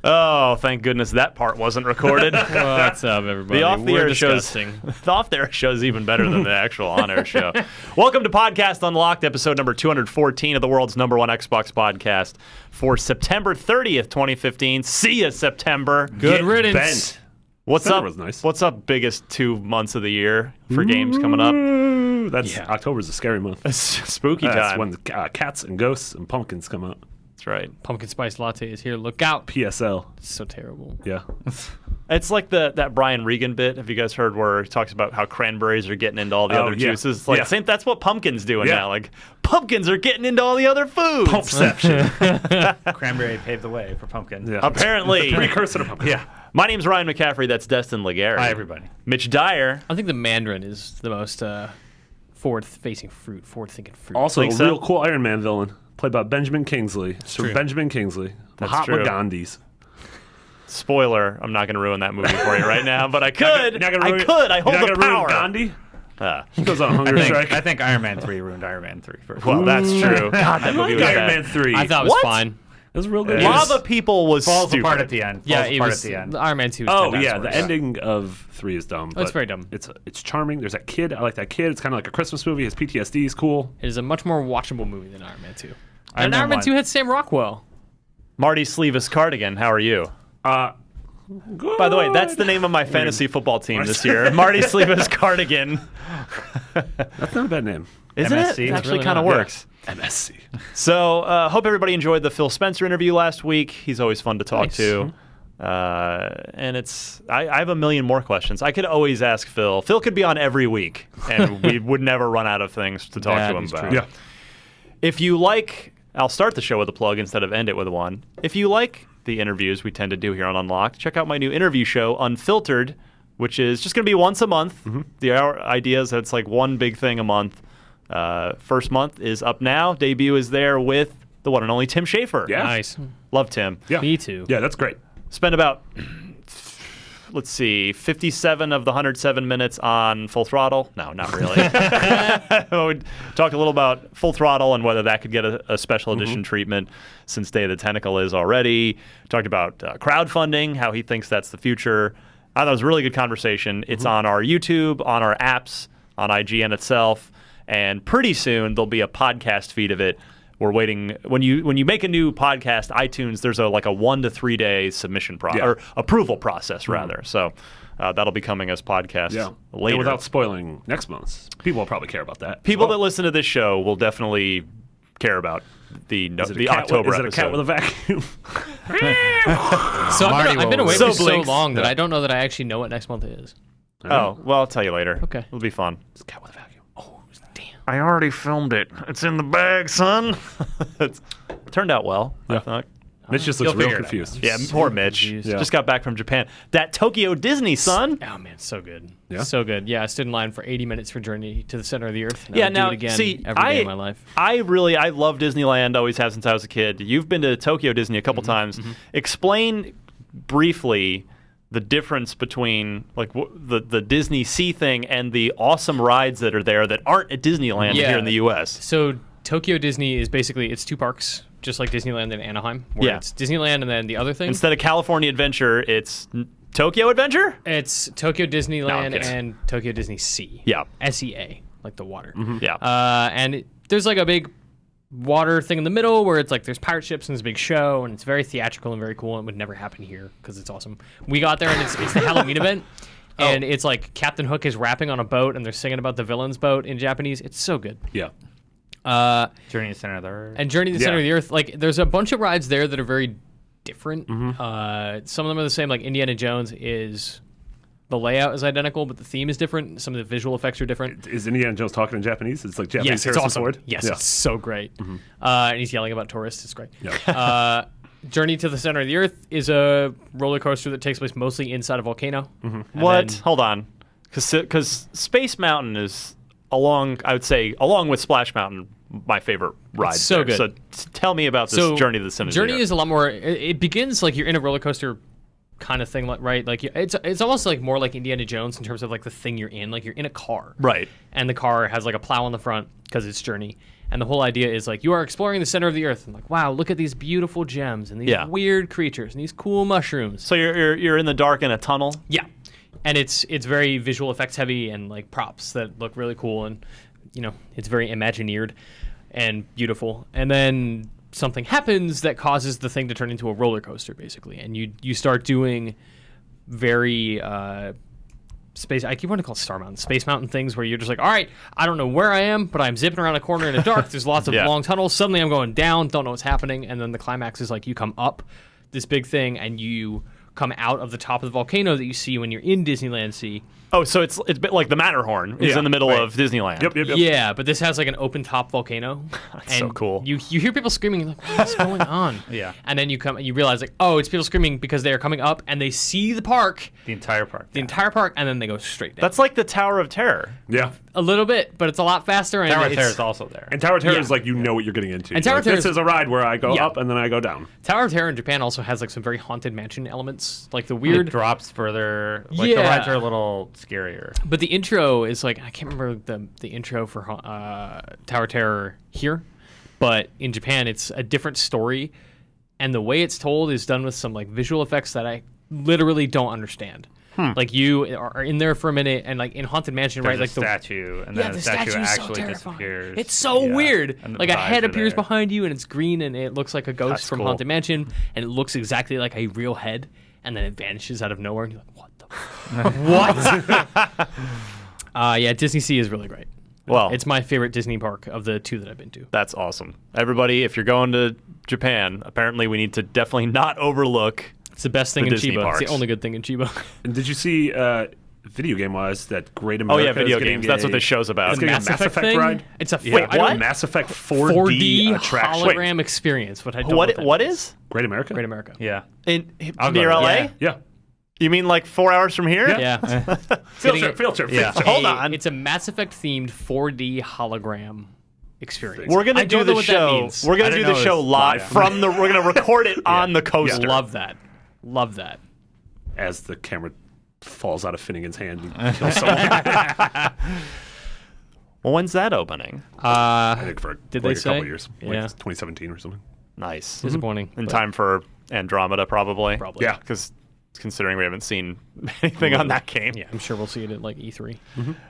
Oh, thank goodness that part wasn't recorded. What's up, everybody? The off-the-air show is even better than the actual on-air show. Welcome to Podcast Unlocked, episode number 214 of the world's number one Xbox podcast for September 30th, 2015. See ya, September. Good riddance. Bent. What's September up? was nice. What's up? Biggest 2 months of the year for games coming up. Ooh, October's a scary month. It's spooky That's time. when the cats and ghosts and pumpkins come out. That's right. Pumpkin spice latte is here. Look out. PSL. It's so terrible. Yeah. It's like that Brian Regan bit. Have you guys heard where he talks about how cranberries are getting into all the other yeah. juices? Like, Yeah. that's what pumpkins doing Yeah. now. Like, pumpkins are getting into all the other foods. Pumpception. Cranberry paved the way for pumpkin. Yeah. Apparently. Precursor to pumpkin. Yeah. My name's Ryan McCaffrey. That's Destin Legare. Hi, everybody. Mitch Dyer. I think the mandarin is the most forward-thinking fruit. Also, Think a so? real cool Iron Man villain played by Benjamin Kingsley. So true. Benjamin Kingsley. That's Mahatma true. Gandhi's. Spoiler, I'm not going to ruin that movie for you right now, but I could. You're not gonna I ruin- could. I hold You're the not gonna power. ruin Gandhi? Ah. He goes on a hunger strike. I think Iron Man 3 ruined Iron Man 3 first. Well, that's true. God, that movie was Iron bad. Man 3. I thought it was What? fine. It was real good. Lava People was falls stupid. apart at the end. Yeah, Falls it apart was. at the end. Iron Man 2 is Oh 10 yeah, times the worse. ending of 3 is dumb. It's but very dumb. It's charming. There's that kid. I like that kid. It's kind of like a Christmas movie. His PTSD is cool. It is a much more watchable movie than Iron Man 2. Iron And Man Iron Man 1. 2 had Sam Rockwell. Marty Sleevis Cardigan, how are you? Good. By the way, that's the name of my fantasy football team this year. Marty Sleevis Cardigan. That's not a bad name. Isn't MSC? it? It It's actually really kind of not. works. MSC. So, hope everybody enjoyed the Phil Spencer interview last week. He's always fun to talk Nice. to. And I have a million more questions. I could always ask Phil. Phil could be on every week, and we would never run out of things to talk That to him is about. true. Yeah. If you like, I'll start the show with a plug instead of end it with one. If you like the interviews we tend to do here on Unlocked, check out my new interview show, Unfiltered, which is just going to be once a month. The idea is that it's like one big thing a month. First month is up now. Debut is there with the one and only Tim Schafer. Yeah. Nice. Love Tim. Yeah. Me too. Yeah, that's great. Spent about, let's see, 57 of the 107 minutes on Full Throttle. No, not really. We talked a little about Full Throttle and whether that could get a special edition treatment since Day of the Tentacle is already. Talked about crowdfunding, how he thinks that's the future. I thought it was a really good conversation. It's on our YouTube, on our apps, on IGN itself, and pretty soon there'll be a podcast feed of it. We're waiting. When you make a new podcast, iTunes, there's a 1 to 3 day submission or approval process rather. So that'll be coming as podcasts later. And without spoiling next month's, people will probably care about that. People that listen to this show will definitely care about the October Is it a episode. cat with a vacuum? So Marty I've been will- away So for so blinks. long that I don't know that I actually know what next month is. Oh, well, I'll tell you later. Okay. It'll be fun. It's a cat with a vacuum. Oh, damn. I already filmed it. It's in the bag, son. It turned out well, I thought. Mitch just looks You'll real figure it out. confused. Yeah, poor Mitch. confused. Yeah. Just got back from Japan. That Tokyo Disney, son. Oh man, so good. Yeah? So good. Yeah, I stood in line for 80 minutes for Journey to the Center of the Earth. And Yeah, I would now, do it again see, every day of my life. I love Disneyland, always have since I was a kid. You've been to Tokyo Disney a couple times. Explain briefly the difference between the Disney Sea thing and the awesome rides that are there that aren't at Disneyland Yeah. here in the U.S. So Tokyo Disney is basically it's 2 parks, just like Disneyland and Anaheim. Where Yeah. it's Disneyland and then the other thing. Instead of California Adventure, it's Tokyo Adventure? It's Tokyo Disneyland kidding. and Tokyo Disney Sea. Yeah. SEA, like the water. Yeah. And there's like a big water thing in the middle where it's like there's pirate ships and there's a big show and it's very theatrical and very cool and would never happen here because it's awesome. We got there and it's the Halloween event. And it's like Captain Hook is rapping on a boat and they're singing about the villain's boat in Japanese. It's so good. Yeah. Journey to the Center of the Earth. And Journey to the Center of the Earth, like there's a bunch of rides there that are very different. Mm-hmm. Some of them are the same, like Indiana Jones is the layout is identical, but the theme is different. Some of the visual effects are different. Is Indiana Jones talking in Japanese? It's like Japanese Yes, it's Harrison awesome. Ford? Yes, Yeah. it's so great. And he's yelling about tourists. It's great. Yeah. Journey to the Center of the Earth is a roller coaster that takes place mostly inside a volcano. And What? then- Hold on. Because Space Mountain is along with Splash Mountain, my favorite ride. so there. good. So tell me about this Journey to the Center of the Journey Earth. is a lot more. It begins like you're in a roller coaster kind of thing, right? Like it's almost like more like Indiana Jones in terms of like the thing you're in. Like you're in a car, Right. And the car has like a plow on the front because it's Journey, And the whole idea is like you are exploring the center of the earth, and like, wow, look at these beautiful gems and these weird creatures and these cool mushrooms. So you're in the dark in a tunnel. Yeah, and it's very visual effects heavy and like props that look really cool, and it's very Imagineered and beautiful. And then something happens that causes the thing to turn into a roller coaster, basically, and you start doing very space. I keep wanting to call it Star Mountain, Space Mountain things where you're just like, all right, I don't know where I am, but I'm zipping around a corner in the dark. There's lots of long tunnels. Suddenly I'm going down, don't know what's happening, and then the climax is like you come up this big thing and you come out of the top of the volcano that you see when you're in Disneyland Sea. Oh, so it's a bit like the Matterhorn is in the middle of Disneyland. Yep. Yeah, but this has like an open top volcano. That's so cool. You hear people screaming, you're like, what's going on? Yeah. And then you realize like, oh, it's people screaming because they are coming up and they see the park. The entire park. And then they go straight down. That's like the Tower of Terror. Yeah. A little bit, but it's a lot faster. And Tower of Terror is also there. And Tower of Terror is like you know what you're getting into. And Tower of Terror this is a ride where I go Yeah. up and then I go down. Tower of Terror in Japan also has like some very haunted mansion elements, like the It weird. drops further. Like Yeah. the rides are a little scarier. But the intro is like, I can't remember the intro for Tower of Terror here, but in Japan it's a different story, and the way it's told is done with some like visual effects that I literally don't understand. Like you are in there for a minute, and like in Haunted Mansion, There's right? a Like statue, and then the statue statue is so actually terrifying. disappears. It's so Yeah. weird. And the Like a vibes head are appears there. behind you, and it's green, and it looks like a ghost That's from cool. Haunted Mansion, and it looks exactly like a real head, and then it vanishes out of nowhere, and you're like, what the what? Yeah, Disney Sea is really great. Well, It's my favorite Disney park of the two that I've been to. that's awesome. Everybody, if you're going to Japan, apparently we need to definitely not overlook. It's the best thing The in Disney Chiba. parks. It's the only good thing in Chiba. And did you see video game wise that Great Oh America? yeah, video is getting games. That's what this show's about. It's getting a Mass Mass Effect Effect thing? ride. It's a Yeah, I don't- Mass Effect 4D, attraction. hologram experience. What I don't know What that is? is. Great America. Great America. Yeah. In I'll near go to LA? that. Yeah. You mean like 4 hours from here? Yeah. Field Getting trip. Field trip. Yeah. Field trip. Hold on. It's a Mass Effect themed 4D hologram experience. We're gonna I do don't know the what that show. means. We're I gonna didn't do the know it show was live live. from the. We're gonna record it on the coaster. Love that. Love that. As the camera falls out of Finnegan's hand and kills someone. Well, when's that opening? I think for Did like they a couple say? years, Yeah. like 2017 or something. Nice. Disappointing. In but time for Andromeda, probably. Probably. Yeah. Because considering we haven't seen anything on that game. Yeah, I'm sure we'll see it at like E3.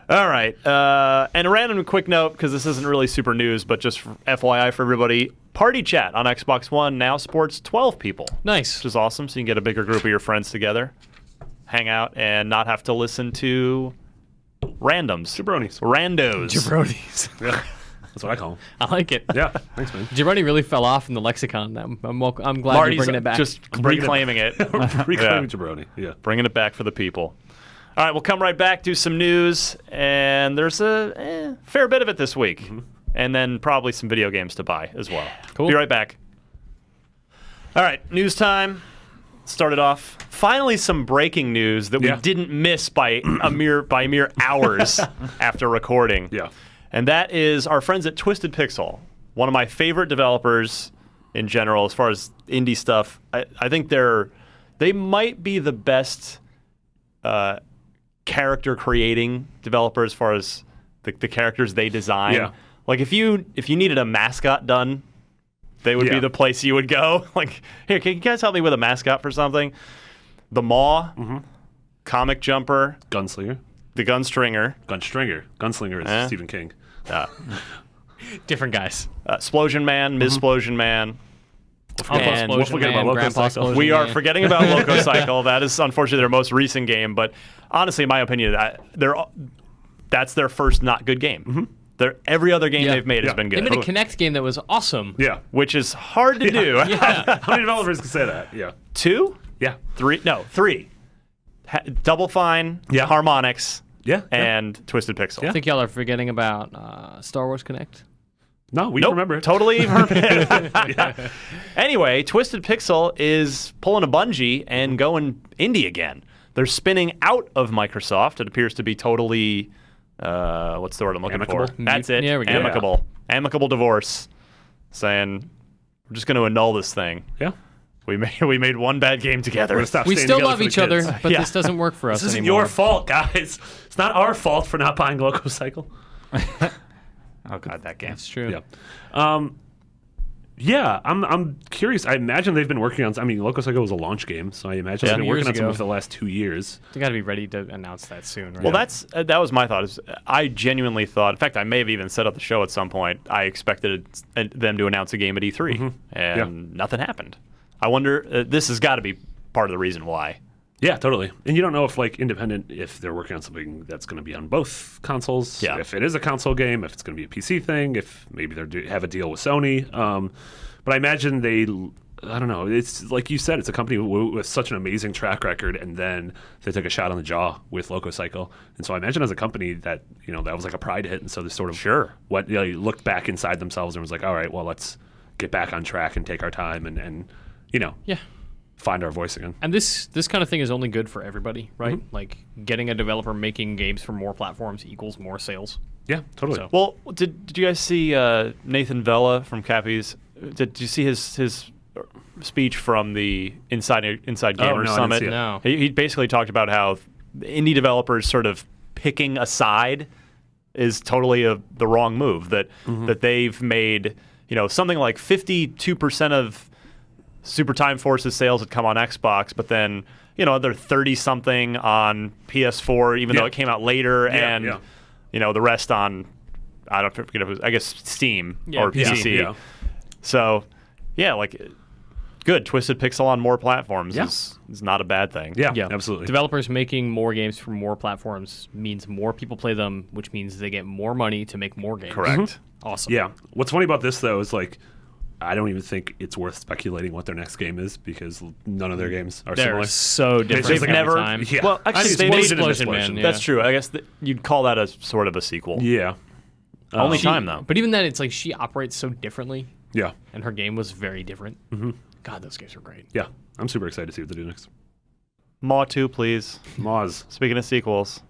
All right. And a random quick note, because this isn't really super news, but just FYI for everybody, Party Chat on Xbox One now supports 12 people, Nice. which is awesome. So you can get a bigger group of your friends together, hang out, and not have to listen to randoms. Jabronis. Randos. Jabronis. Yeah. That's what I call them. I like it. Yeah. Thanks, man. Jabroni really fell off in the lexicon. I'm glad Marty's you're bringing it back. just reclaiming it. Reclaiming jabroni. Yeah. Bringing it back for the people. All right, we'll come right back, do some news, and there's a fair bit of it this week. And then probably some video games to buy as well. Cool. Be right back. All right, news time. Started off. Finally, some breaking news that we Yeah. didn't miss by mere hours after recording. Yeah. And that is our friends at Twisted Pixel, one of my favorite developers in general as far as indie stuff. I think they might be the best character creating developer as far as the characters they design. Yeah. Like if you needed a mascot done, they would be Yeah. the place you would go. Like, here, can you guys help me with a mascot for something? The Maw, Comic Jumper, Gunslinger. the Gunstringer, Gunstringer. Gunslinger is Stephen King. Different guys. Splosion Man, Ms. Splosion Man. Uncle And Splosion we'll forget Man, about Loco Grandpa Cycle. Splosion We are Man. forgetting about Loco Cycle. That is unfortunately their most recent game, but honestly, in my opinion, that's their first not good game. Every other game Yeah. they've made has Yeah. been They good, made a Kinect game that was awesome. Yeah. which is hard to do. Yeah. How many developers can say that? Yeah. 2, Yeah. 3, no, 3. Double Fine, Yeah. Harmonix, Yeah. and Twisted Pixel. I think y'all are forgetting about Star Wars Connect. No, we Nope, remember it. totally. Anyway, Twisted Pixel is pulling a Bungie and going indie again. They're spinning out of Microsoft. It appears to be totally, what's the word I'm looking Amicable? for? That's it. Yeah, we go. Amicable. Amicable divorce. Saying, we're just going to annul this thing. Yeah. We made one bad game We're together. gonna stop We staying still together love for the each other, kids. but Yeah. this doesn't work for us This isn't anymore. your fault, guys. It's not our fault for not buying Loco Cycle. Oh god, that game. That's true. Yeah. I'm curious. I imagine they've been working on. I mean, Loco Psycho was a launch game, so I imagine they've been working on something for the last 2 years. They got to be ready to announce that soon, right? Well, that was my thought. Is I genuinely thought. In fact, I may have even said at the show at some point. I expected them to announce a game at E3, and nothing happened. I wonder. This has got to be part of the reason why. Yeah, totally. And you don't know if independent, if they're working on something that's going to be on both consoles. Yeah. If it is a console game, if it's going to be a PC thing, if maybe they have a deal with Sony. But I imagine I don't know. It's like you said, it's a company with such an amazing track record, and then they took a shot on the jaw with Loco Cycle. And so I imagine as a company that that was like a pride hit, and so they sort of looked back inside themselves and was like, all right, well, let's get back on track and take our time and find our voice again. And this kind of thing is only good for everybody, right? Like getting a developer making games for more platforms equals more sales. Yeah, totally. So- Well, did you guys see Nathan Vella from Cappy's? Did you see his speech from the Inside Gamer no, I didn't Summit? see it. No. He basically talked about how indie developers sort of picking a side is totally the wrong move. That they've made something like 52% of Super Time Force's sales had come on Xbox, but then other 30 something on PS4, even though it came out later, and the rest on I forget if it was, I guess Steam or PC. Yeah. So good. Twisted Pixel on more platforms is not a bad thing. Yeah, Yeah, absolutely. Developers making more games for more platforms means more people play them, which means they get more money to make more games. Correct. Awesome. Yeah. What's funny about this, though, is I don't even think it's worth speculating what their next game is because none of their games are They're similar. so different. They've every never- time. Yeah. Well, actually, I think they it's made made Splosion Man, yeah. That's true. I guess you'd call that a sort of a sequel. Yeah. Only She- time though. But even then, it's like she operates so differently, Yeah. and her game was very different. God, those games are great. Yeah. I'm super excited to see what they do next. Maw 2, please. Moz. Speaking of sequels.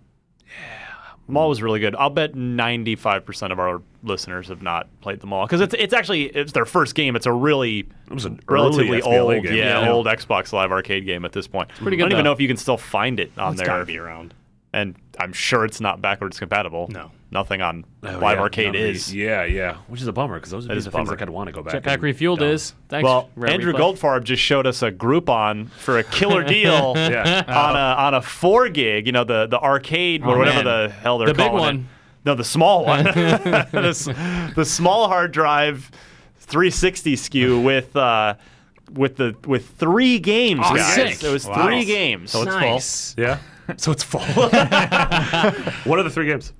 Maw was really good. I'll bet 95% of our listeners have not played the Maw because it's their first game. It's a really It was an relatively early SPLA old, game. old Xbox Live Arcade game at this point. pretty good, I don't even though. know if you can still find it on It's there. gotta be around. And I'm sure it's not backwards compatible. No. Nothing on Oh, Live yeah, Arcade none of is. these- Yeah. Which is a bummer because those would That be is the a things bummer. I'd want to go back. Jetpack and Refueled dump. is. Thanks. Well, Rare Andrew Replay. Goldfarb just showed us a Groupon for a killer deal Yeah. on a 4 gig, the arcade or whatever man. the hell they're The big calling one. it. No, the small one. the small hard drive 360 SKU with 3 games, Oh, guys. sick. It was Wow. 3 games. So it's Nice. Yeah. So it's full. What are the 3 games?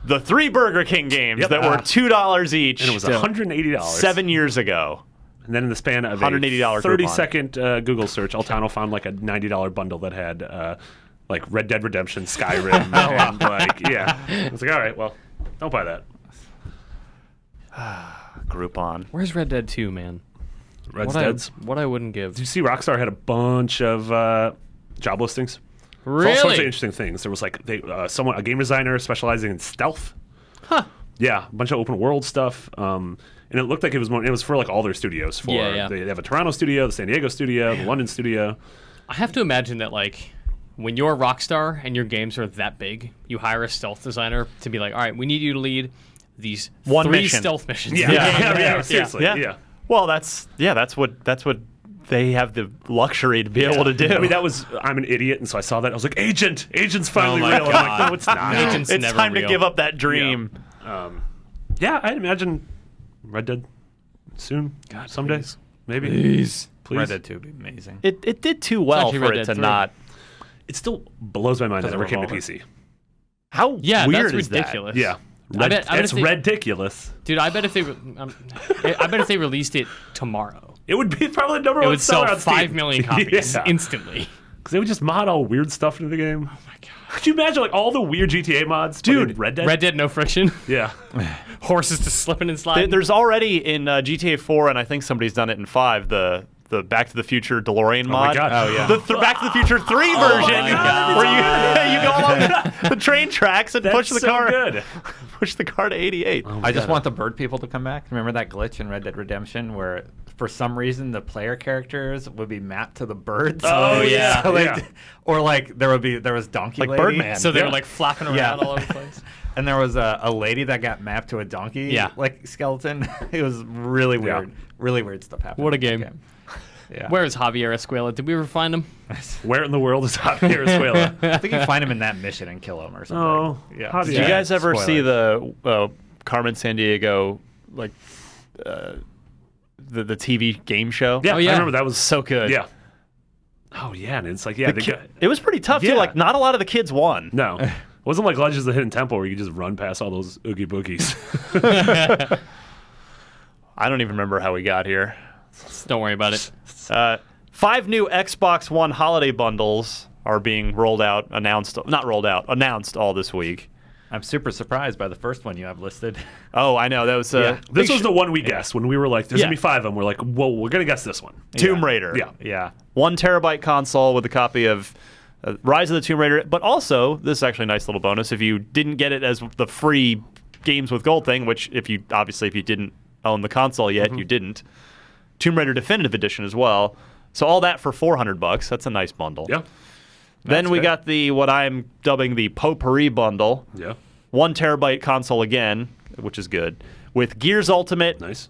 The 3 Burger King games that were $2 each. And it was $180. 7 years ago. And then in the span of $180 a 30-second Google search, Altano found like a $90 bundle that had like Red Dead Redemption, Skyrim, and I was like, all right, well, don't buy that. Groupon. Where's Red Dead 2, man? Red's Dead's. What I wouldn't give. Did you see Rockstar had a bunch of job listings? For all sorts of Really? interesting things. There was like a game designer specializing in stealth. Huh. Yeah, a bunch of open world stuff. And it looked like it was for like all their studios. They have a Toronto studio, the San Diego studio, the London studio. I have to imagine that when you're a Rockstar and your games are that big, you hire a stealth designer to be like, all right, we need you to lead these One 3 mission. stealth missions. Seriously. Yeah. Well, that's what they have the luxury to be able to do. I mean, I'm an idiot, and so I saw that. I was like, Agent's finally Oh my real. I'm like, no, it's not. Agent's it's never time real. to give up that dream. Yeah, I'd imagine Red Dead soon. God, someday. please. Maybe. Please. Red Dead 2 would be amazing. It did too well actually for Red it Dead to 3. not. It still blows my mind that it Doesn't ever came to revolve PC. it. How Yeah, weird that's is that? ridiculous. Yeah. I bet It's if they- ridiculous. Dude, I bet if they released it tomorrow, It would be probably the number it one would seller sell on Steam. 5 million copies Yeah. instantly. Because they would just mod all weird stuff into the game. Oh my god. Could you imagine like all the weird GTA mods? but in Red Dead? Red Dead, no friction. Yeah. Horses just slipping and sliding. There's already in GTA 4, and I think somebody's done it in 5. The Back to the Future DeLorean mod. my God. Oh, yeah. The Back to the Future 3 version, God. where you go along the train tracks and push the so car, good. push the car to 88. I just want the bird people to come back. Remember that glitch in Red Dead Redemption where for some reason the player characters would be mapped to the birds. Oh, yeah. So Yeah. Or like there was Donkey Like Lady. Birdman. So they Yeah. were like flapping around Yeah. all over the place. And there was a lady that got mapped to a donkey, Yeah. like skeleton. It was really Yeah. weird. Really weird stuff happened. What a in that game. Yeah. Where is Javier Escuela? Did we ever find him? Where in the world is Javier Escuela? I think you find him in that mission and kill him or something. Oh, yeah. Javier. Did you guys ever see Spoilers. the Carmen Sandiego like the TV game show? Yeah, Oh, yeah. I remember that was So good. Yeah. Oh yeah, and it's like The they ki- got, it was pretty tough too. Yeah. Like not a lot of the kids won. no. It wasn't like Legends of the Hidden Temple where you could just run past all those oogie boogies. I don't even remember how we got here. Don't worry about it. 5 new Xbox One holiday bundles are being announced all this week. I'm super surprised by the first one you have listed. Oh, I know. That was This was the one we guessed when we were like, there's Yeah. gonna be 5 of them. We're like, well, we're gonna guess this one. Tomb Raider. Yeah. Yeah. 1 terabyte console with a copy of Rise of the Tomb Raider. But also, this is actually a nice little bonus. If you didn't get it as the free Games with Gold thing, which if you didn't own the console yet, you didn't. Tomb Raider Definitive Edition as well. So all that for $400. That's a nice bundle. Yeah. Then we good. got what I'm dubbing the Potpourri bundle. Yeah. 1 terabyte console again, which is good, with Gears Ultimate, Nice.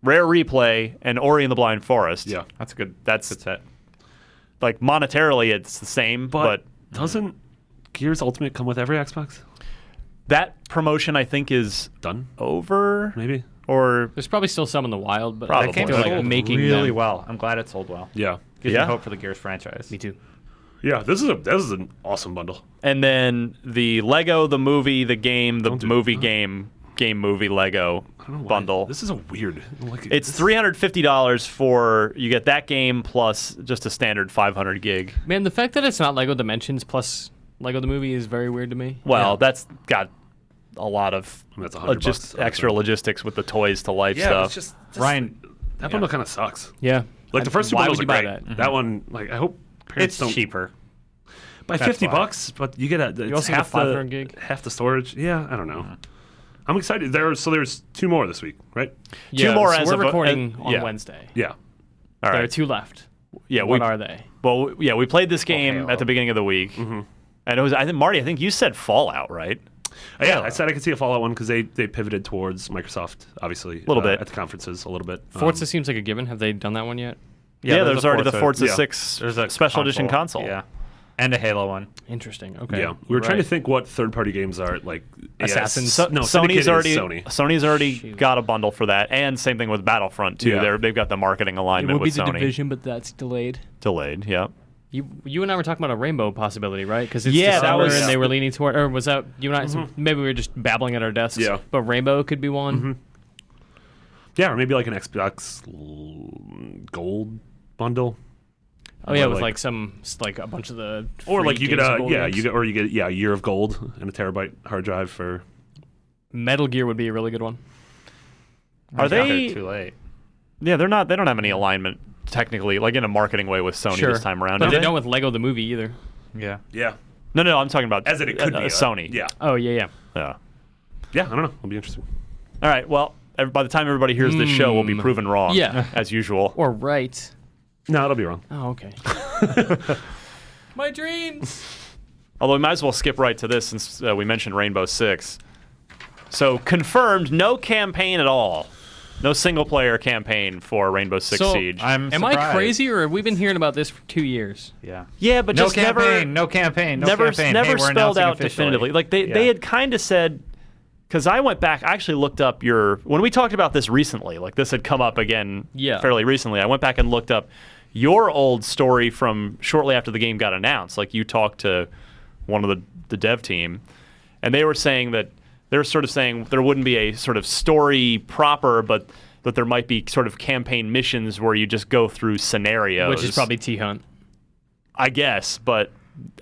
Rare Replay, and Ori and the Blind Forest. Yeah. That's good. That's Good set. like monetarily it's the same, but doesn't Gears Ultimate come with every Xbox? that promotion I think is Done? over, Maybe. or There's probably still some in the wild, but Probably. I That think game they're like sold making really them. well. I'm glad it sold well. Yeah. Gives Yeah? me hope for the Gears franchise. Me too. Yeah. This is an awesome bundle. and then the Lego, the movie, the game, the Don't do- movie game movie Lego I don't know why. bundle. This is a weird. Like, It's $350 for you get that game plus just a standard 500 gig. Man, the fact that it's not Lego Dimensions plus Lego the movie is very weird to me. Well, Yeah. that's got a lot of That's $100 just bucks. extra logistics with the toys to life Yeah, stuff. it's just Ryan, that bundle kind of sucks. Yeah. Like the first 2 Why bundles would are you buy great. that? That one, like, I hope parents it's don't cheaper. by That's $50 why. bucks, but you get it's also get half 500 gig. half the storage. Yeah, I don't know. I'm excited. There's 2 more this week, right? Yeah, more so as we're of a- recording on yeah. Wednesday. Yeah. All There are right. 2 left. Yeah, What are they? we played this game Halo. at the beginning of the week. Mm-hmm. And it was I think you said Fallout, right? Yeah, I said I could see a Fallout one because they pivoted towards Microsoft, obviously, Little bit. at the conferences, a little bit. Forza seems like a given. Have they done that one yet? Yeah, there's already the Forza yeah. 6 There's a special edition console. Yeah. And a Halo one. Interesting. Okay. Yeah, we were trying to Right. think what third-party games are like. Assassins. No, Sony's Syndicate already is Sony. Sony's already Shoot. got a bundle for that, and same thing with Battlefront too. Yeah. They've got the marketing It alignment would be with the Sony. Division, but that's delayed. Delayed, yeah. You and I were talking about a Rainbow possibility, right? Because it's Yeah, that December was- and they were leaning toward, or was that you and I? So maybe we were just babbling at our desks. Yeah. But Rainbow could be one. Yeah, or maybe like an Xbox Gold bundle, Oh yeah, Or with like- like a bunch of the. or free like you get Games of a Gold games. you get a year of gold and a terabyte hard drive for. Metal Gear would be a really good one. Are I think they? they're too late? Yeah, they're not. They don't have any alignment technically, like in a marketing way with Sony this time around. But do they they? don't with Lego the movie either. Yeah. Yeah, No, I'm talking about as it could be Sony. Yeah, Oh yeah. Yeah. yeah. I don't know. It'll be interesting. All right. Well, by the time everybody hears this show, we'll be proven wrong. Yeah. As usual. Or right. No, it'll be wrong. Oh okay. My dreams. Although we might as well skip right to this since we mentioned Rainbow Six. So confirmed, no campaign at all. No single-player campaign for Rainbow Six So, Siege. I'm Am I surprised. crazy, or have we been hearing about this for 2 years? Yeah. yeah, but No just campaign. No campaign. No never campaign. never Hey, we're spelled announcing out officially. definitively. Like they Yeah. had kind of said, because I went back, I actually looked up when we talked about this recently, like this had come up again Yeah. fairly recently. I went back and looked up your old story from shortly after the game got announced. Like you talked to one of the dev team, and they were saying that they're sort of saying there wouldn't be a sort of story proper, but that there might be sort of campaign missions where you just go through scenarios. Which is probably T-Hunt. I guess, but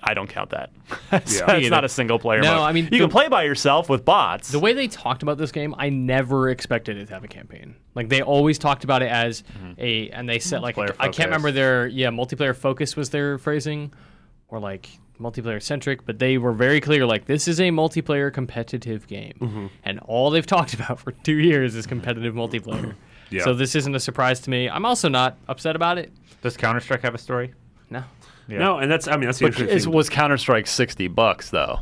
I don't count that. it's Yeah. it's not a single player No, mode. I mean, you can play by yourself with bots. The way they talked about this game, I never expected it to have a campaign. Like they always talked about it as and they said like Multiplayer I can't remember focus. multiplayer focus was their phrasing, or like multiplayer centric, but they were very clear like this is a multiplayer competitive game, and all they've talked about for 2 years is competitive multiplayer. Yeah. So this isn't a surprise to me. I'm also not upset about it. Does Counter-Strike have a story? No. Yeah. No, and that's the But interesting thing. was Counter-Strike $60 though?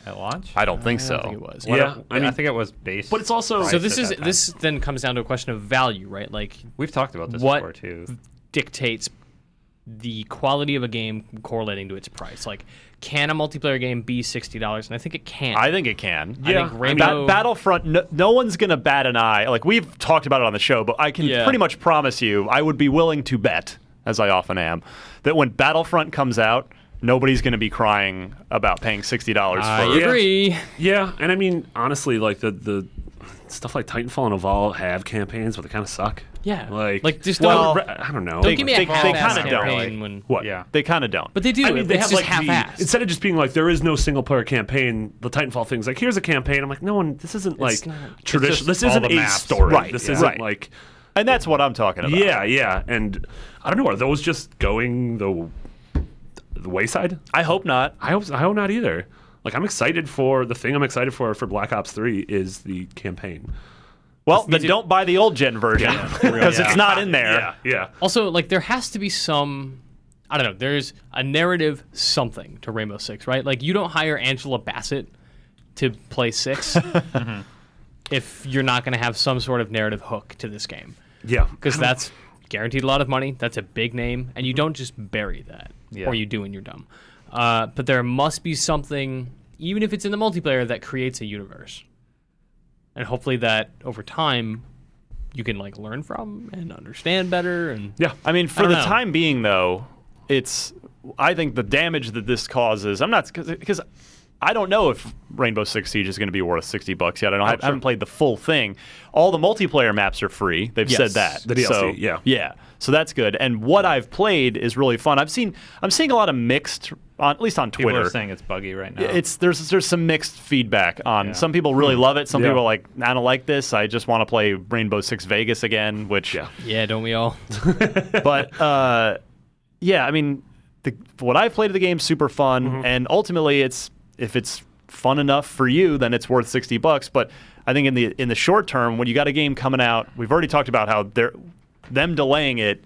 At launch? I don't think I so. don't think it was. Yeah, I think it was base. But it's also So price at that time. this then comes down to a question of value, right? Like We've talked about this what before too. dictates the quality of a game correlating to its price. Like, can a multiplayer game be $60? And I think it can. I think it can. I think Rainbow. Battlefront, no one's going to bat an eye. Like, we've talked about it on the show, but I can Yeah. pretty much promise you, I would be willing to bet, as I often am, that when Battlefront comes out, nobody's going to be crying about paying $60 I for it. agree. Yeah, and I mean, honestly, like the stuff like Titanfall and Evolve have campaigns, but they kind of suck. Yeah. Like just well, don't, I don't know. don't give me a they half-ass kinda don't. campaign when. What? Yeah. They kind of don't. But they do. I mean, they it's have just like half-assed. instead of just being like there is no single player campaign, the Titanfall thing's like here's a campaign. I'm like, no one. This isn't like not- traditional. This all isn't the a maps. story. Right, This yeah. isn't Right. like And that's what I'm talking about. yeah. And I don't know. Are those just going the wayside? I hope not. I hope not either. Like I'm excited for the thing. I'm excited for Black Ops 3 is the campaign. Well, then don't buy the old gen version because it's not in there. Yeah. Also, like, there has to be some. I don't know. There's a narrative something to Rainbow Six, right? Like, you don't hire Angela Bassett to play Six if you're not going to have some sort of narrative hook to this game, Yeah. because that's guaranteed a lot of money. That's a big name, and you don't just bury that, Yeah. or you do and you're dumb. But there must be something, even if it's in the multiplayer, that creates a universe, and hopefully that over time you can like learn from and understand better. And Yeah. I mean, for don't the know. time being, though, I think the damage that this causes. I'm not because I don't know if Rainbow Six Siege is going to be worth $60 yet. I haven't played the full thing. All the multiplayer maps are free. They've said Yes. that. The DLC, So, yeah. So that's good. And what I've played is really fun. I'm seeing a lot of mixed, at least on People Twitter. are saying it's buggy right now. There's some mixed feedback on. Yeah. Some people really love it. Some Yeah. people are like, I don't like this. I just want to play Rainbow Six Vegas again, which Yeah. yeah, don't we all? but yeah, I mean, what I've played of the game super fun, and ultimately, if it's fun enough for you, then it's worth $60. But I think in the short term, when you got a game coming out, we've already talked about how them delaying it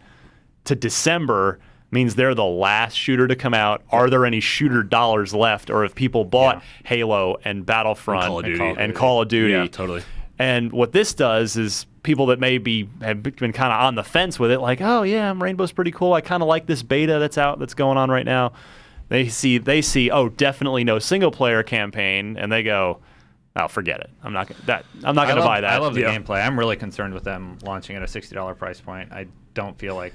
to December means they're the last shooter to come out. Are there any shooter dollars left, or if people bought Halo and Battlefront And Call of Duty. Yeah, totally. And what this does is people that maybe have been kind of on the fence with it, like, oh yeah, Rainbow's pretty cool. I kind of like this beta that's going on right now. They see, oh, definitely no single player campaign, and they go, oh, forget it. I'm not going to buy that. I love the Yeah. gameplay. I'm really concerned with them launching at a $60 price point. I don't feel like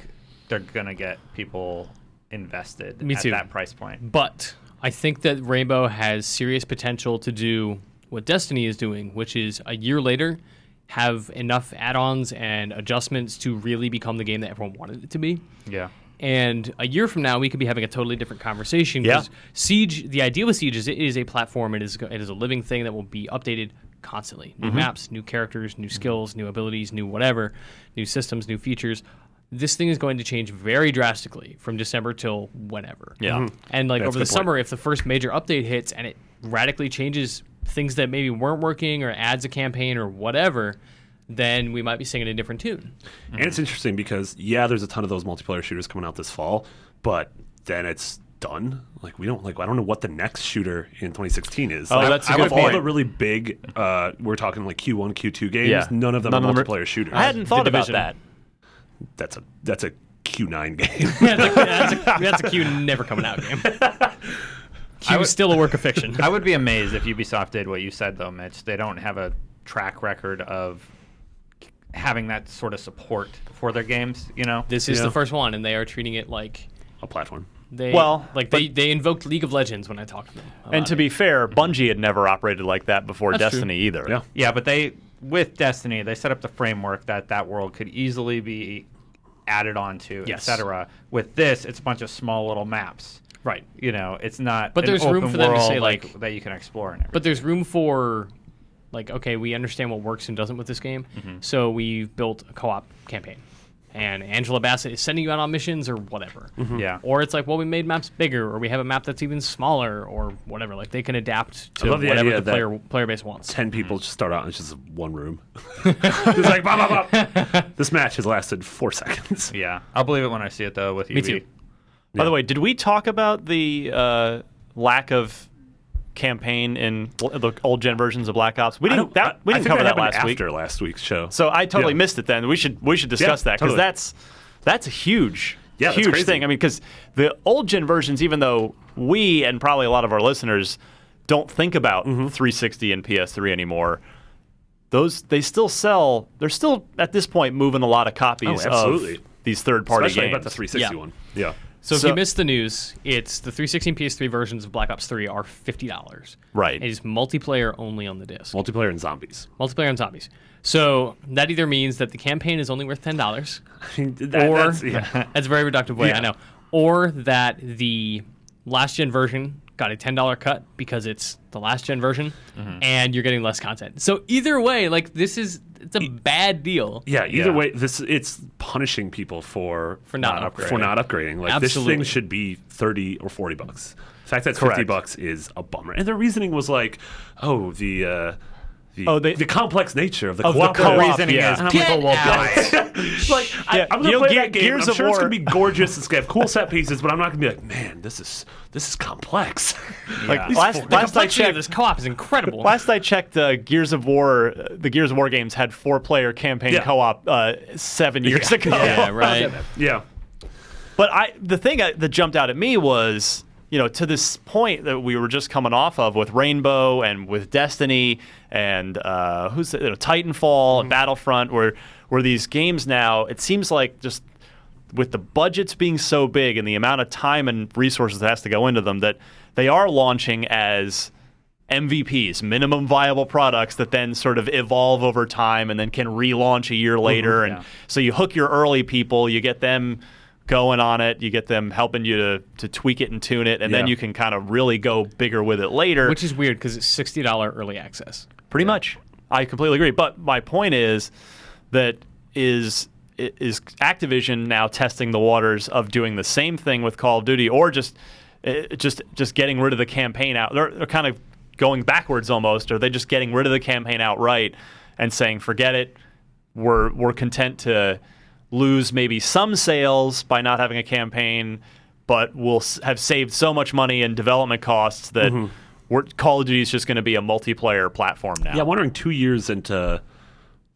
they're gonna get people invested Me at too. that price point. But I think that Rainbow has serious potential to do what Destiny is doing, which is a year later have enough add-ons and adjustments to really become the game that everyone wanted it to be. Yeah. And a year from now, we could be having a totally different conversation. Yeah. Because Siege, the idea with Siege is it is a platform. It is a living thing that will be updated constantly. New maps, new characters, new skills, new abilities, new whatever, new systems, new features. This thing is going to change very drastically from December till whenever. Yeah. And like That's over a the good point. summer, if the first major update hits and it radically changes things that maybe weren't working or adds a campaign or whatever, then we might be singing a different tune. And it's interesting because there's a ton of those multiplayer shooters coming out this fall, but then it's done. Like I don't know what the next shooter in 2016 is. Oh, Like, that's a out good of all point. the really big, we're talking like Q1, Q2 games. Yeah. None of them are multiplayer shooters. I hadn't thought about Division. that. That's a Q9 game. That's a Q never coming out game. Q is still a work of fiction. I would be amazed if Ubisoft did what you said, though, Mitch. They don't have a track record of having that sort of support for their games, you know? This is Yeah. the first one, and they are treating it like A platform. they but- they invoked League of Legends when I talked to them. And about to it. be fair, Bungie had never operated like that before That's true. Destiny either. Yeah. Yeah, but with Destiny, they set up the framework that world could easily be added onto, Yes. etc. With this, it's a bunch of small little maps. right, You know, it's not But an there's room open for them to world, say, like- that you can explore and everything. but there's room for like, okay, we understand what works and doesn't with this game, so we've built a co-op campaign, and Angela Bassett is sending you out on missions or whatever. Yeah. Or it's like, well, we made maps bigger, or we have a map that's even smaller, or whatever. Like they can adapt to love the whatever idea the that player base wants. 10 people just start out and it's just one room. It's like, bop, bop, bop. This match has lasted 4 seconds. Yeah. I'll believe it when I see it, though, with Me UV. too. By the way, did we talk about the lack of campaign in the old gen versions of Black Ops? We didn't. We didn't cover that last week. After last week's show. So I totally Yeah. missed it. Then we should discuss that because totally. that's a huge Yeah, that's huge crazy. thing. I mean, because the old gen versions, even though we and probably a lot of our listeners don't think about 360 and PS3 anymore, they still sell. They're still at this point moving a lot of copies absolutely. of these third party Especially games. about the 360 Yeah. one. Yeah. So if So- you missed the news, it's the 360 and PS3 versions of Black Ops 3 are $50. Right. It is multiplayer only on the disc. Multiplayer and zombies. Multiplayer and zombies. So that either means that the campaign is only worth $10, I mean, or that's, yeah. that's a very reductive way, Yeah. I know, or that the last gen version got a $10 cut because it's the last gen version, and you're getting less content. So either way, like it's a bad deal. Yeah, either Yeah. way, it's punishing people for not upgrading. Like Absolutely. this thing should be $30 or $40. The fact that it's Correct. $50 is a bummer. And their reasoning was like, oh, the complex nature of the Of the co-op. co-op, reasoning yeah. is And I'm people will out. die. like, Yeah, I'm you gonna know, play that game. Gears I'm of sure it's War- gonna be gorgeous. It's gonna have cool set pieces, but I'm not gonna be like, man, this is complex. Like The last I complexity checked, of this co-op is incredible. last I checked, Gears of War, the Gears of War games had 4-player campaign Yeah. co-op 7 years ago. yeah, right. Yeah. But the thing that jumped out at me was, to this point that we were just coming off of with Rainbow and with Destiny and Titanfall and Battlefront, where these games now, it seems like just with the budgets being so big and the amount of time and resources that has to go into them, that they are launching as MVPs, minimum viable products that then sort of evolve over time and then can relaunch a year later. And so you hook your early people, you get them going on it, you get them helping you to tweak it and tune it, and then Yeah. you can kind of really go bigger with it later. Which is weird because it's $60 early access. Pretty much. I completely agree. But my point is that is Activision now testing the waters of doing the same thing with Call of Duty, or just getting rid of the campaign out? They're kind of going backwards almost. Or they just getting rid of the campaign outright and saying, forget it. We're content to lose maybe some sales by not having a campaign, but we'll have saved so much money in development costs that Call of Duty is just going to be a multiplayer platform now. Yeah, I'm wondering 2 years into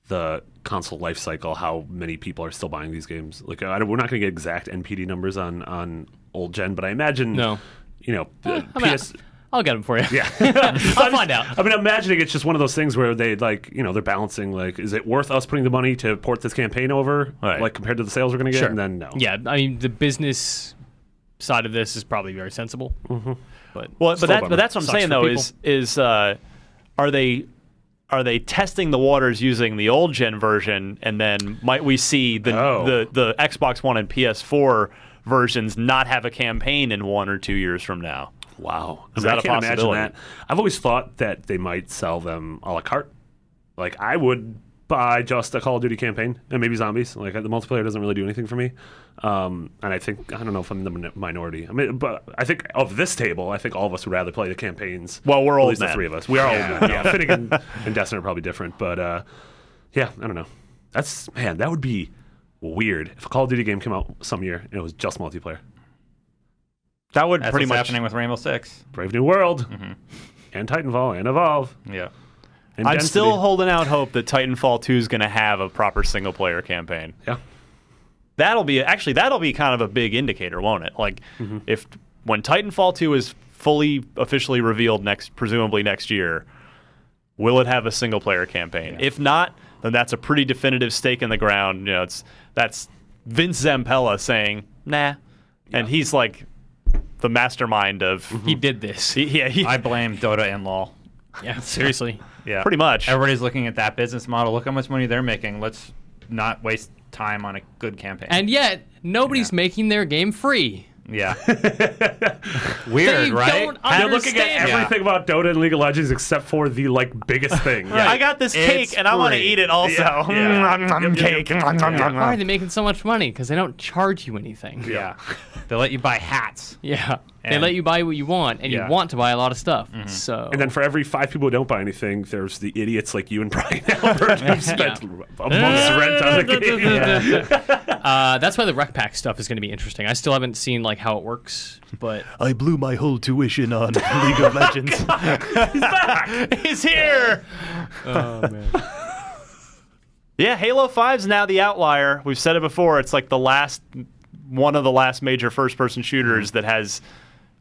the console life cycle, how many people are still buying these games. Like, we're not going to get exact NPD numbers on old gen, but I imagine, No. PS. I'll get them for you. Yeah, I'll find out. I mean, imagining it's just one of those things where they they're balancing like, is it worth us putting the money to port this campaign over, Right. like compared to the sales we're going to get? Sure. And then no. Yeah, I mean, the business side of this is probably very sensible. But Well, Still but a bummer. that's what I'm Sucks saying for though. people. Is are they testing the waters using the old gen version, and then might we see the Xbox One and PS4 versions not have a campaign in 1 or 2 years from now? Wow. Is I that a can't imagine possibility? that. I've always thought that they might sell them a la carte. Like, I would buy just a Call of Duty campaign and maybe zombies. Like, the multiplayer doesn't really do anything for me. And I don't know if I'm the minority. I mean, but I think of this table, I think all of us would rather play the campaigns. Well, we're at old least men. the three of us. We are old men. Yeah, Finnegan and Destiny are probably different. But, yeah, I don't know. That would be weird if a Call of Duty game came out some year and it was just multiplayer. That would That's pretty what's much happening with Rainbow Six. Brave New World and Titanfall and Evolve. Yeah. And I'm Density. still holding out hope that Titanfall 2 is going to have a proper single player campaign. Yeah. That'll be kind of a big indicator, won't it? Like if when Titanfall 2 is fully officially revealed presumably next year, will it have a single player campaign? If not, then that's a pretty definitive stake in the ground. That's Vince Zampella saying, "Nah." And he's like the mastermind of he did this. I blame Dota and LoL. Yeah, seriously. Yeah. pretty much. Everybody's looking at that business model. Look how much money they're making. Let's not waste time on a good campaign. And yet, nobody's making their game free. Yeah. They Weird, right? don't They're looking at understand. everything about Dota and League of Legends except for the biggest thing. I got this cake It's and I want to free. eat it also. Cake. Why are they making so much money? Because they don't charge you anything. Yeah. They let you buy hats. Yeah. They And- let you buy what you want, and Yeah. you want to buy a lot of stuff. So And then for every 5 people who don't buy anything, there's the idiots like you and Brian Albert who spent a month's rent on the game. That's why the rec pack stuff is going to be interesting. I still haven't seen like how it works, but I blew my whole tuition on League of Legends. He's back. He's here. oh man, Yeah, Halo 5's now the outlier. We've said it before. It's like one of the last major first-person shooters that has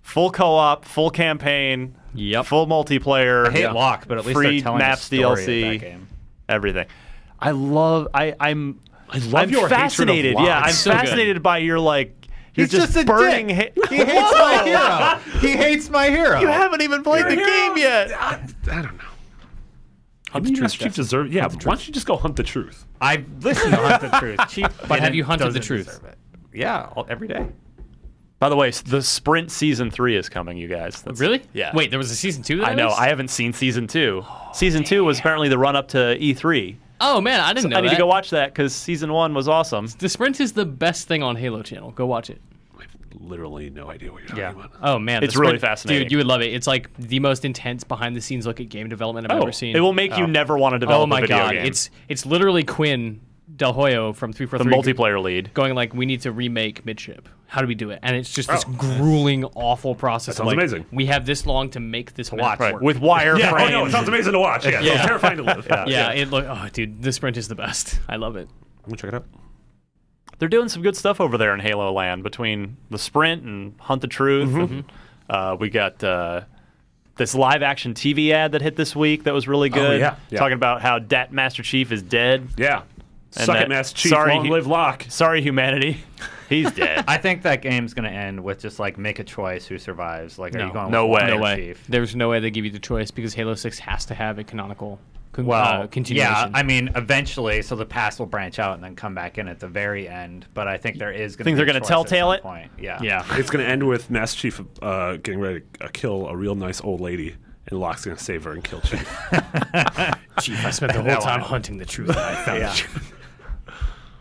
full co-op, full campaign, Yep. full multiplayer. I hate Lock, but at least free they're telling maps, the story DLC, of that game. everything. I'm your hatred of fascinated. Locke. Yeah, I'm So good. fascinated by your you're He's just a burning. dick. He hates my hero. He hates my hero. You haven't even played the game yet. I don't know. Hunt the Maybe truth, Master Chief Jeff. deserves. Yeah, why don't you just go hunt the truth? I listen to Hunt the Truth. Chief But have didn't- you hunted the doesn't truth? deserve it. Yeah, every day. By the way, the Sprint Season 3 is coming, you guys. That's- Really? Yeah. Wait, there was a season 2. That I know. released? I haven't seen Season 2. Season 2 was apparently the run-up to E3. Oh man, I didn't know I need that. to go watch that because Season 1 was awesome. The Sprint is the best thing on Halo Channel. Go watch it. I have literally no idea what you're Yeah. talking about. Oh man, It's the really Sprint- fascinating. Dude, you would love it. It's like the most intense behind-the-scenes look at game development I've ever seen. It will make you never want to develop Oh my a video god, game. it's literally Quinn Del Hoyo from the 343 multiplayer lead. going like, we need to remake Midship. How do we do it? And it's just this grueling, awful process. That sounds of, like, amazing. We have this long to make this map Right. work. With wireframes. Yeah, I know. It sounds amazing to watch. Yeah, Yeah. So terrifying to live. yeah, it look. Oh, dude, the Sprint is the best. I love it. I'm gonna check it out. They're doing some good stuff over there in Halo Land between the Sprint and Hunt the Truth. And, we got this live-action TV ad that hit this week that was really good. yeah. Talking about how Master Chief is dead. Yeah. And Suck that- it, Master Chief. sorry, Long live Locke. Sorry, humanity. He's dead. I think that game's gonna end with just like make a choice who survives. Like, are you going No with way. Locke No or way. Chief? There's no way they give you the choice because Halo 6 has to have a canonical Well, continuation. yeah. I mean, eventually, so the past will branch out and then come back in at the very end. But I think there is going to. Think be they're going gonna to telltale it? Point. Yeah. yeah. It's gonna end with Master Chief getting ready to kill a real nice old lady, and Locke's gonna save her and kill Chief. Chief, I spent the whole time hunting the truth and I found Yeah. the truth.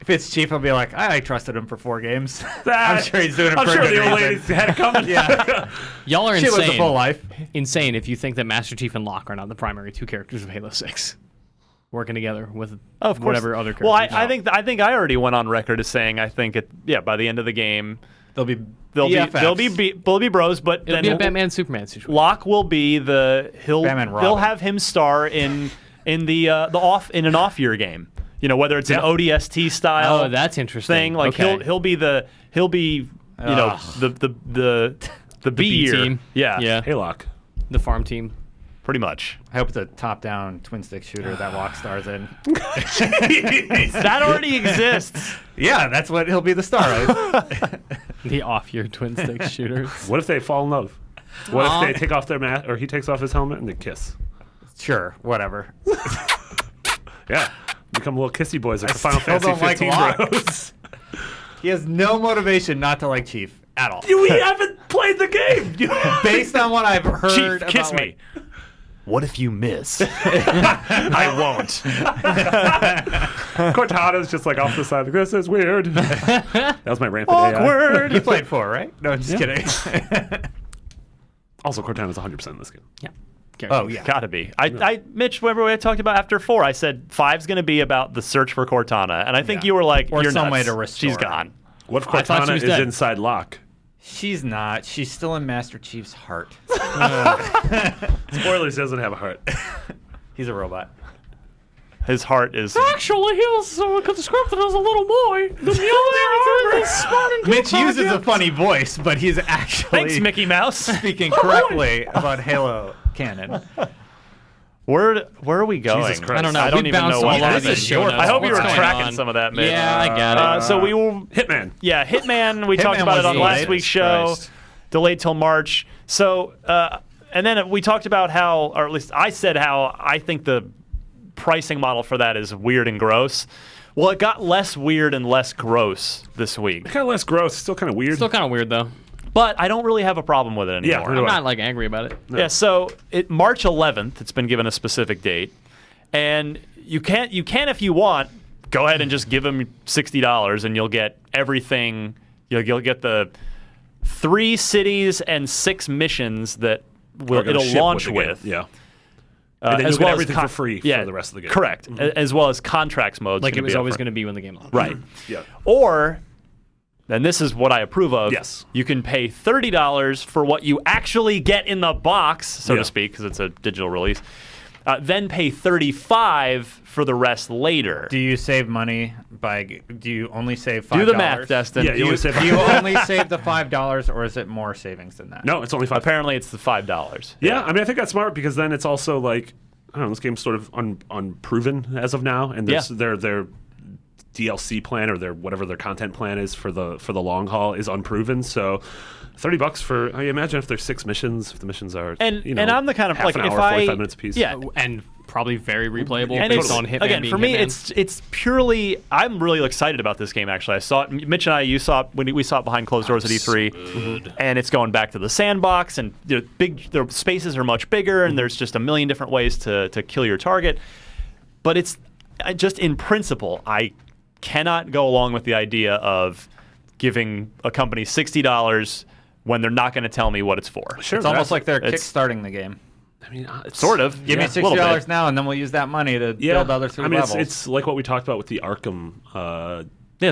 If it's Chief, I'll be like, I trusted him for 4 games. I'm sure he's doing it I'm for sure a good the old reason. lady's had it coming. Yeah. Y'all are She lives a insane. full life. Insane if you think that Master Chief and Locke are not the primary 2 characters of Halo 6. Working together with Of course. whatever other characters. Well, I think I already went on record as saying I think by the end of the game They'll be they'll be bros, but It'll then be a Batman Superman situation. Locke will be he'll Batman they'll Robin. have him star in an off year game. You know, whether it's an ODST style Oh, that's interesting. thing, like Okay. he'll be the B year team. Yeah. Yeah. Hey, Locke. The farm team. Pretty much. I hope it's a top-down twin-stick shooter that Locke stars in. That already exists. Yeah, that's what he'll be the star of. The off-year twin stick shooters. What if they fall in love? What if they take off their mask, or he takes off his helmet and they kiss? Sure, whatever. Yeah, become little kissy boys like the Final still Fantasy don't like 15 Locke. bros. He has no motivation not to like Chief at all. We haven't played the game. Based on what I've heard Chief, about, kiss me. like, What if you miss? I won't. Cortana's just like off the side. Like, this is weird. That was my rampant AI. Awkward. you played 4, right? No, I'm just kidding. Also, Cortana's 100% in this game. Yeah. Oh, yeah. Gotta be. Mitch, remember when I talked about after 4, I said 5's going to be about the search for Cortana. And I think Yeah. you were like, Or you're some nuts. way to restore She's her. gone. What if I thought she Cortana was is dead. inside Locke? She's not. She's still in Master Chief's heart. Spoilers, he doesn't have a heart. He's a robot. His heart is. Actually, he was described as a little boy. Mitch uses a funny voice, but he's actually Thanks, Mickey Mouse. speaking correctly about Halo canon. Where are we going? Jesus Christ. I don't know. I don't We even bounced know what all over happened. the show notes. I hope you What's were going tracking on? some of that, Mitch. Yeah, I got it. So we will. Hitman. Yeah, Hitman. We talked Hitman about it was on the last latest. week's show. Christ. Delayed till March. So, and then we talked about how, or at least I said how I think the pricing model for that is weird and gross. Well, it got less weird and less gross this week. Kind of less gross. Still kind of weird. Still kind of weird, though. But I don't really have a problem with it anymore. Yeah, I'm not like angry about it. Yeah, so March 11th, it's been given a specific date, and you can if you want go ahead and just give them $60 and you'll get everything. You'll get the 3 cities and 6 missions that it'll launch with. Yeah. And then as you'll get well everything as for free for the rest of the game. Correct, as well as contracts modes. Like it was always going to be when the game launched. Right. Yeah. Or, and this is what I approve of. Yes. You can pay $30 for what you actually get in the box, so to speak, because it's a digital release. Then pay $35 for the rest later. Do you save money do you only save $5? Do the math, Destin. Yeah, you only save Do you only save the $5, or is it more savings than that? No, it's only $5. Apparently, it's the $5. Yeah, I mean, I think that's smart because then it's also like, I don't know, this game's sort of unproven as of now, and their DLC plan or their whatever their content plan is for the long haul is unproven. So $30 for, I imagine if there's 6 missions, if the missions are And I'm the kind of half like an if hour, 45 minutes a piece. Yeah. And probably very replayable And based it's, on Hitman again, being for me, Hitman. it's purely. I'm really excited about this game. Actually, I saw it. Mitch and I, you saw it when we saw it behind closed doors at E3, and it's going back to the sandbox, and the spaces are much bigger, and there's just a million different ways to kill your target. But it's just in principle, I cannot go along with the idea of giving a company $60 when they're not going to tell me what it's for. Sure, It's almost like they're it's- kickstarting the game. I mean, it's, Sort of. Give me a little $60 bit. now, and then we'll use that money to build other 3 I mean, levels. it's like what we talked about with the Arkham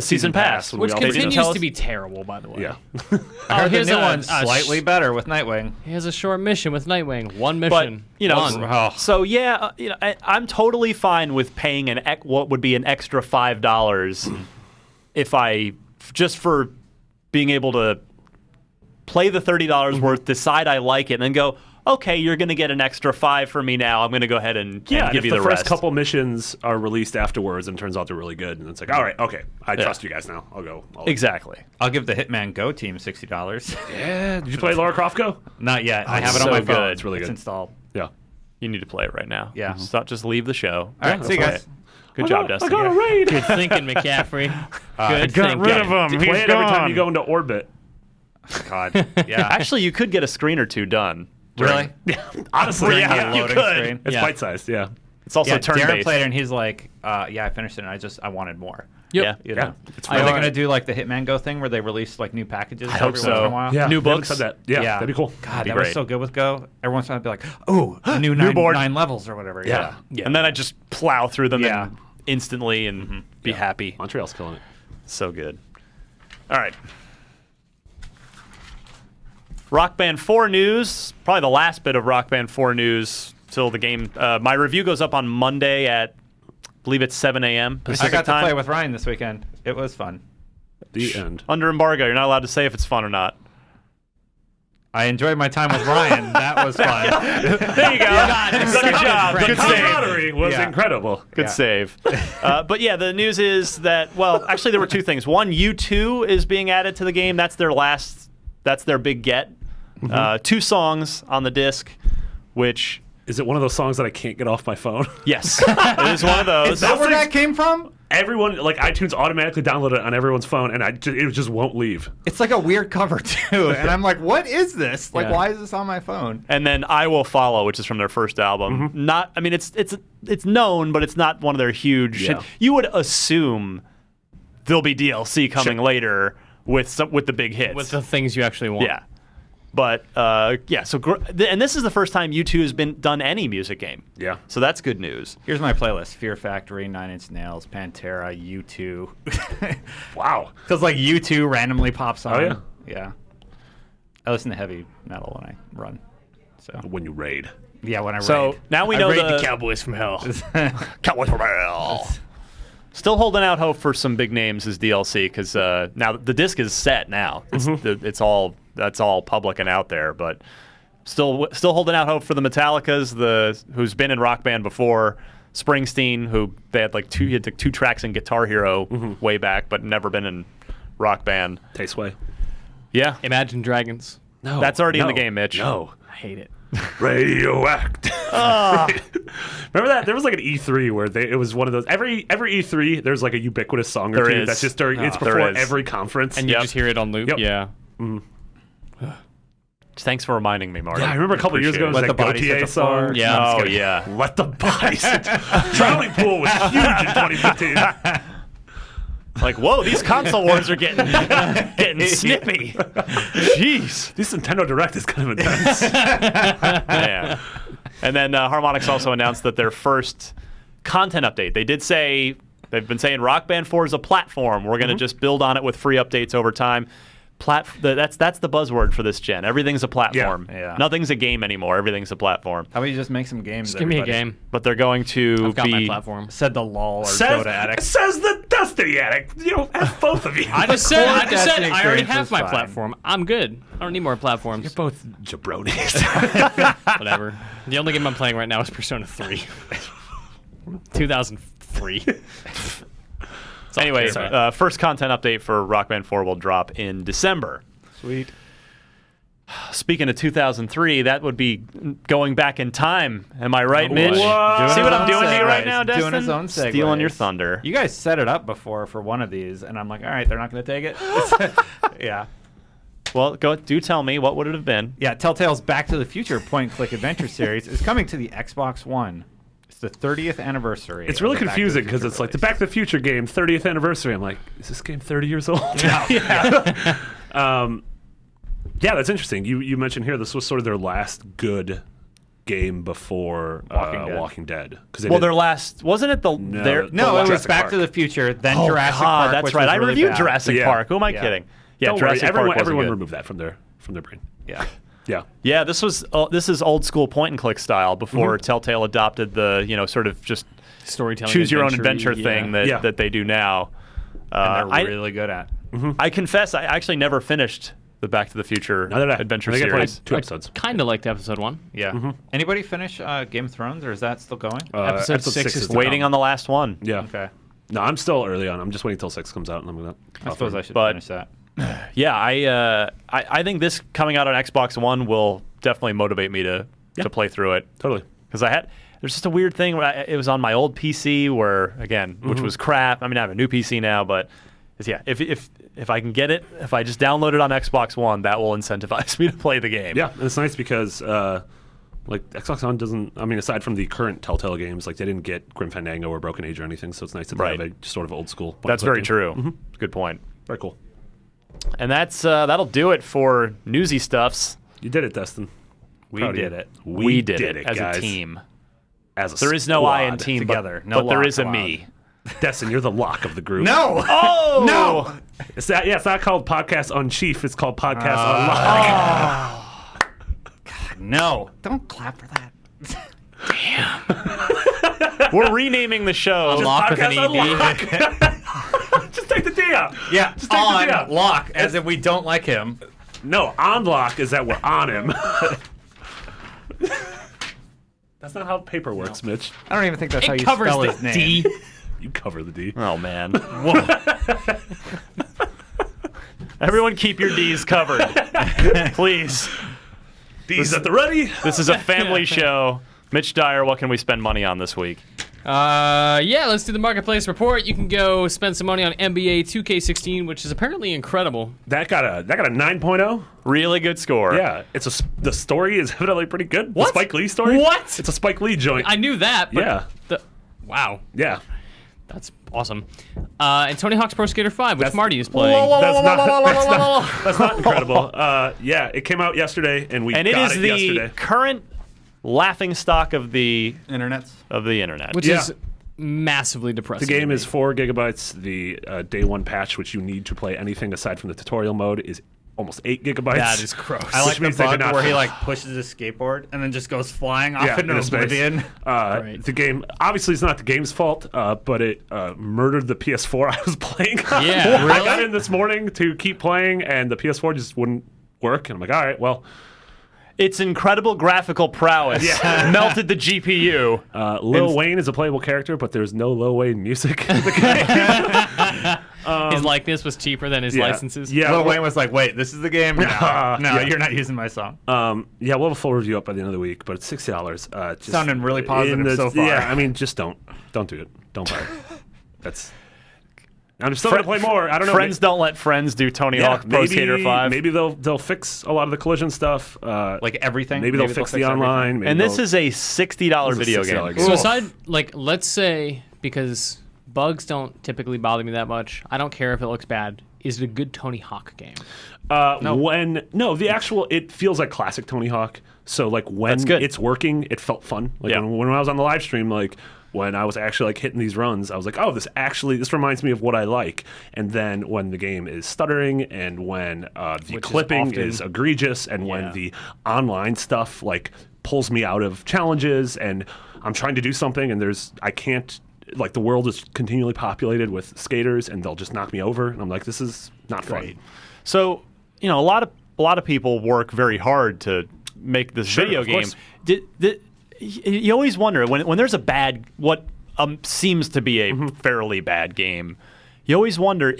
Season pass. when Which we all- continues to be terrible, by the way. Yeah. I heard the here's new a- one's a slightly better with Nightwing. Here's a short mission with Nightwing. One But mission. One. So yeah, I'm totally fine with paying what would be an extra $5 if I just for being able to play the $30 worth, decide I like it, and then go, okay, you're going to get an extra $5 for me now. I'm going to go ahead and give if you the the first rest. couple missions are released afterwards and it turns out they're really good, and it's like, all right, okay, I trust you guys now. I'll go. Exactly. I'll give the Hitman Go team $60. Yeah. Did you play Lara Croft Go? Not yet. I have it so on my good. phone. It's really good. installed. Yeah. You need to play it right now. Yeah. Just leave the show. All right, see you guys. Good job, Dustin. I got a raid. Good thinking, McCaffrey. Good got thinking. rid of him. Play He's it every time gone. you go into orbit. God. Yeah. Actually, you could get a screen or two done. Really? Honestly, During the yeah, you loading could. screen? It's Yeah. bite-sized, yeah. It's also Yeah, Darren turn-based. played it, and he's like, yeah, I finished it, and I wanted more. Yep. Yeah. You know? It's Are they fun. going to do like the Hitman Go thing where they release like new packages hope every so. once in a while? Yeah, New they haven't books? said that. Yeah, that'd be cool. God, be that was great. so good with Go. Every once in a while I'd be like, oh, a new nine, board. 9 levels or whatever. Yeah. And then I just plow through them Yeah. and instantly and be happy. Montreal's killing it. So good. All right. Rock Band 4 news. Probably the last bit of Rock Band 4 news till the game. My review goes up on Monday at, I believe it's 7 a.m. I Pacific got to time. play with Ryan this weekend. It was fun. The end. Under embargo. You're not allowed to say if it's fun or not. I enjoyed my time with Ryan. That was fun. There you go. Good job. The Good save. camaraderie was Yeah. incredible. Good Yeah. save. But yeah, the news is that, well, actually there were 2 things. One, U2 is being added to the game. That's their big get. 2 songs on the disc, which, Is it one of those songs that I can't get off my phone? yes, it is one of those. Is that where that came from? Everyone, like iTunes automatically downloaded it on everyone's phone, and it just won't leave. It's like a weird cover too, and I'm like, what is this? Like, Yeah. why is this on my phone? And then I Will Follow, which is from their first album. Not, I mean, it's known, but it's not one of their huge. Yeah. You would assume there'll be DLC coming later with the big hits. With the things you actually want. Yeah. But yeah, so and this is the first time U2 has done any music game. Yeah. So that's good news. Here's my playlist: Fear Factory, 9 Inch Nails, Pantera, U2. Wow. Because like U2 randomly pops on. Oh, yeah? Yeah. I listen to heavy metal when I run. So When you raid. yeah, when I So raid. now we I know raid the the Cowboys from Hell. Cowboys from Hell. Still holding out hope for some big names as DLC because now the disc is set now. It's all that's all public and out there, but still holding out hope for the Metallicas, who's been in Rock Band before, Springsteen, who they had like 2 tracks in Guitar Hero way back, but never been in Rock Band. Tasteway. Yeah, Imagine Dragons. No. that's already in the no, game, Mitch. No. I hate it. Radioactive. Remember that? There was like an E3 where it was one of those. Every E3, there's like a ubiquitous song or There two is. that's just during. It's there before is. every conference. And you Yep. just hear it on loop. Yep. Yeah. Thanks for reminding me, Marty. Yeah, I remember a couple years ago, it was Let that the bodies hit Gautier the floor. song. Yeah. Oh, yeah. Let the bodies hit. Drowning Pool was huge in 2015. Like, whoa, these console wars are getting snippy. Jeez. This Nintendo Direct is kind of intense. Yeah. And then Harmonix also announced that their first content update. They did say, they've been saying Rock Band 4 is a platform. We're going to just build on it with free updates over time. That's the buzzword for this gen. Everything's a platform. Yeah. Nothing's a game anymore. Everything's a platform. How about you just make some games? Just give me a everybody? game. But they're going to I've got my be platform. Said the lol or says, Dota addict. says the Destiny addict. You know, F both of you. I just said I Destiny already experience have is my fine. platform. I'm good. I don't need more platforms. both jabronis. Whatever. The only game I'm playing right now is Persona 3. 2003. Anyway, Sorry. first content update for Rock Band 4 will drop in December. Sweet. Speaking of 2003, that would be going back in time. Am I right, Mitch? What? See what I'm Doing doing his to you own right segues. now, Doing Destin? his own Stealing your segues. thunder. You guys set it up before for one of these, and I'm like, all right, they're not going to take it. Yeah. Well, do tell me, what would it have been? Yeah, Telltale's Back to the Future point-click adventure series is coming to the Xbox One. It's the 30th anniversary. It's really of the Back to the confusing because Future it's like the release. Back to the Future game, 30th anniversary. I'm like, is this game 30 years old? Yeah, that's interesting. You mentioned here this was sort of their last good game before Walking Dead. Well, their last wasn't it the No, their No, it was Jurassic Back Park. to the Future, then Oh, Jurassic God, Park. that's which right. was I really reviewed bad. Jurassic Yeah. Park. Who am I Yeah. kidding? Yeah, Don't Jurassic worry, Park wasn't everyone good. remove that from their brain. Yeah. Yeah. Yeah, this is old school point and click style before Telltale adopted the sort of just Storytelling. choose your own adventure-y, adventure thing Yeah. that they do now. And I they're really good at. I confess I actually never finished the Back to the Future Neither did I. adventure I think I played series. 2 episodes. Kind of liked episode 1. Yeah. Anybody finish Game of Thrones, or is that still going? Episode 6 is to Waiting come. on the last one. Yeah. Okay. No, I'm still early on. I'm just waiting till 6 comes out, and I'm gonna. I suppose I should But- finish that. Yeah, I think this coming out on Xbox One will definitely motivate me to play through it. Totally. Because there's just a weird thing where it was on my old PC where, again, which was crap. I mean, I have a new PC now, but yeah, if I can get it, if I just download it on Xbox One, that will incentivize me to play the game. Yeah, and it's nice because like Xbox One doesn't. I mean, aside from the current Telltale games, like they didn't get Grim Fandango or Broken Age or anything, so it's nice that they Right. have a just sort of old school. That's very point-and-click true. Good point. game. Very cool. And that'll do it for newsy stuffs. You did it, Destin. We Proud of did you. it. We did it as guys. a team. As a There is no I in squad. team, together. but, No but there lock is a allowed. me. Destin, you're the lock of the group. No! Oh No! It's not called Podcast on Chief. It's called Podcast on Lock. No. Don't clap for that. We're renaming the show. Lock with an Podcast on ED. Lock. Just take the D out. Yeah, Just take the D out. on lock, as if we don't like him. No, on lock is that we're on him. That's not how paper works, Mitch. I don't even think that's how It you covers spell the his name. D. You cover the D. Oh man. Everyone keep your D's covered. Please. D's at the ready. This is a family show. Mitch Dyer, what can we spend money on this week? Yeah, let's do the marketplace report. You can go spend some money on NBA 2K16, which is apparently incredible. That got a 9.0. Really good score. Yeah, the story is evidently pretty good. What? The Spike Lee story. What? It's a Spike Lee joint. I knew that, but Yeah. wow, Yeah. that's awesome. And Tony Hawk's Pro Skater 5, which That's- Marty is playing. That's not incredible. Yeah, it came out yesterday, and we And it got is it the yesterday. current laughing stock of the Internets. internet. Which Yeah. is massively depressing. The game to is me. 4 gigabytes. The day one patch, which you need to play anything aside from the tutorial mode, is almost 8 gigabytes. That is gross. I like Which the means they bug could not- where he like pushes his skateboard and then just goes flying off into space. oblivion. Right. The game obviously it's not the game's fault, but it murdered the PS4 I was playing. Yeah, I got in this morning to keep playing, and the PS4 just wouldn't work. And I'm like, all right, well, Its incredible graphical prowess melted the GPU. Lil Wayne is a playable character, but there's no Lil Wayne music in the game. His likeness was cheaper than his licenses. Yeah, Lil well, Wayne was like, "Wait, this is the game? No, Yeah. you're not using my song." yeah, we'll have a full review up by the end of the week, but it's $60. Just Sounding really positive so far. Yeah, I mean, just don't do it. Don't buy it. That's I'm still gonna play more. I don't know. Friends don't let friends do Tony Hawk Pro Skater 5. Maybe they'll fix a lot of the collision stuff. Like everything. Maybe they'll fix the online. Maybe And this is a $60 video $60 game. So aside, like, let's say, because bugs don't typically bother me that much, I don't care if it looks bad. Is it a good Tony Hawk game? The actual, it feels like classic Tony Hawk. So like when it's working, it felt fun. Like when I was on the live stream, like when I was actually like hitting these runs, I was like, oh, this reminds me of what I like. And then when the game is stuttering and when the clipping is egregious and when the online stuff like pulls me out of challenges and I'm trying to do something and I can't, like the world is continually populated with skaters and they'll just knock me over. And I'm like, this is not fun. So, a lot of people work very hard to make this video game. You always wonder when there's what seems to be a fairly bad game. You always wonder,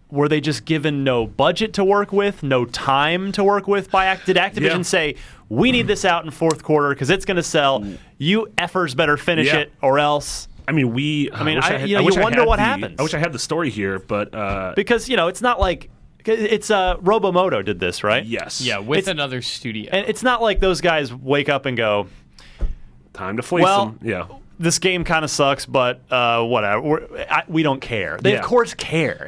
were they just given no budget to work with, no time to work with? Did Activision say, we need this out in fourth quarter because it's going to sell? You effers better finish it or else. I mean, you wonder what happens. I wish I had the story here, but because it's not like it's Robomoto did this, right? Yes. Yeah, with another studio. And it's not like those guys wake up and go, time to fleece them. Yeah. This game kind of sucks, but whatever. We don't care. They of course care.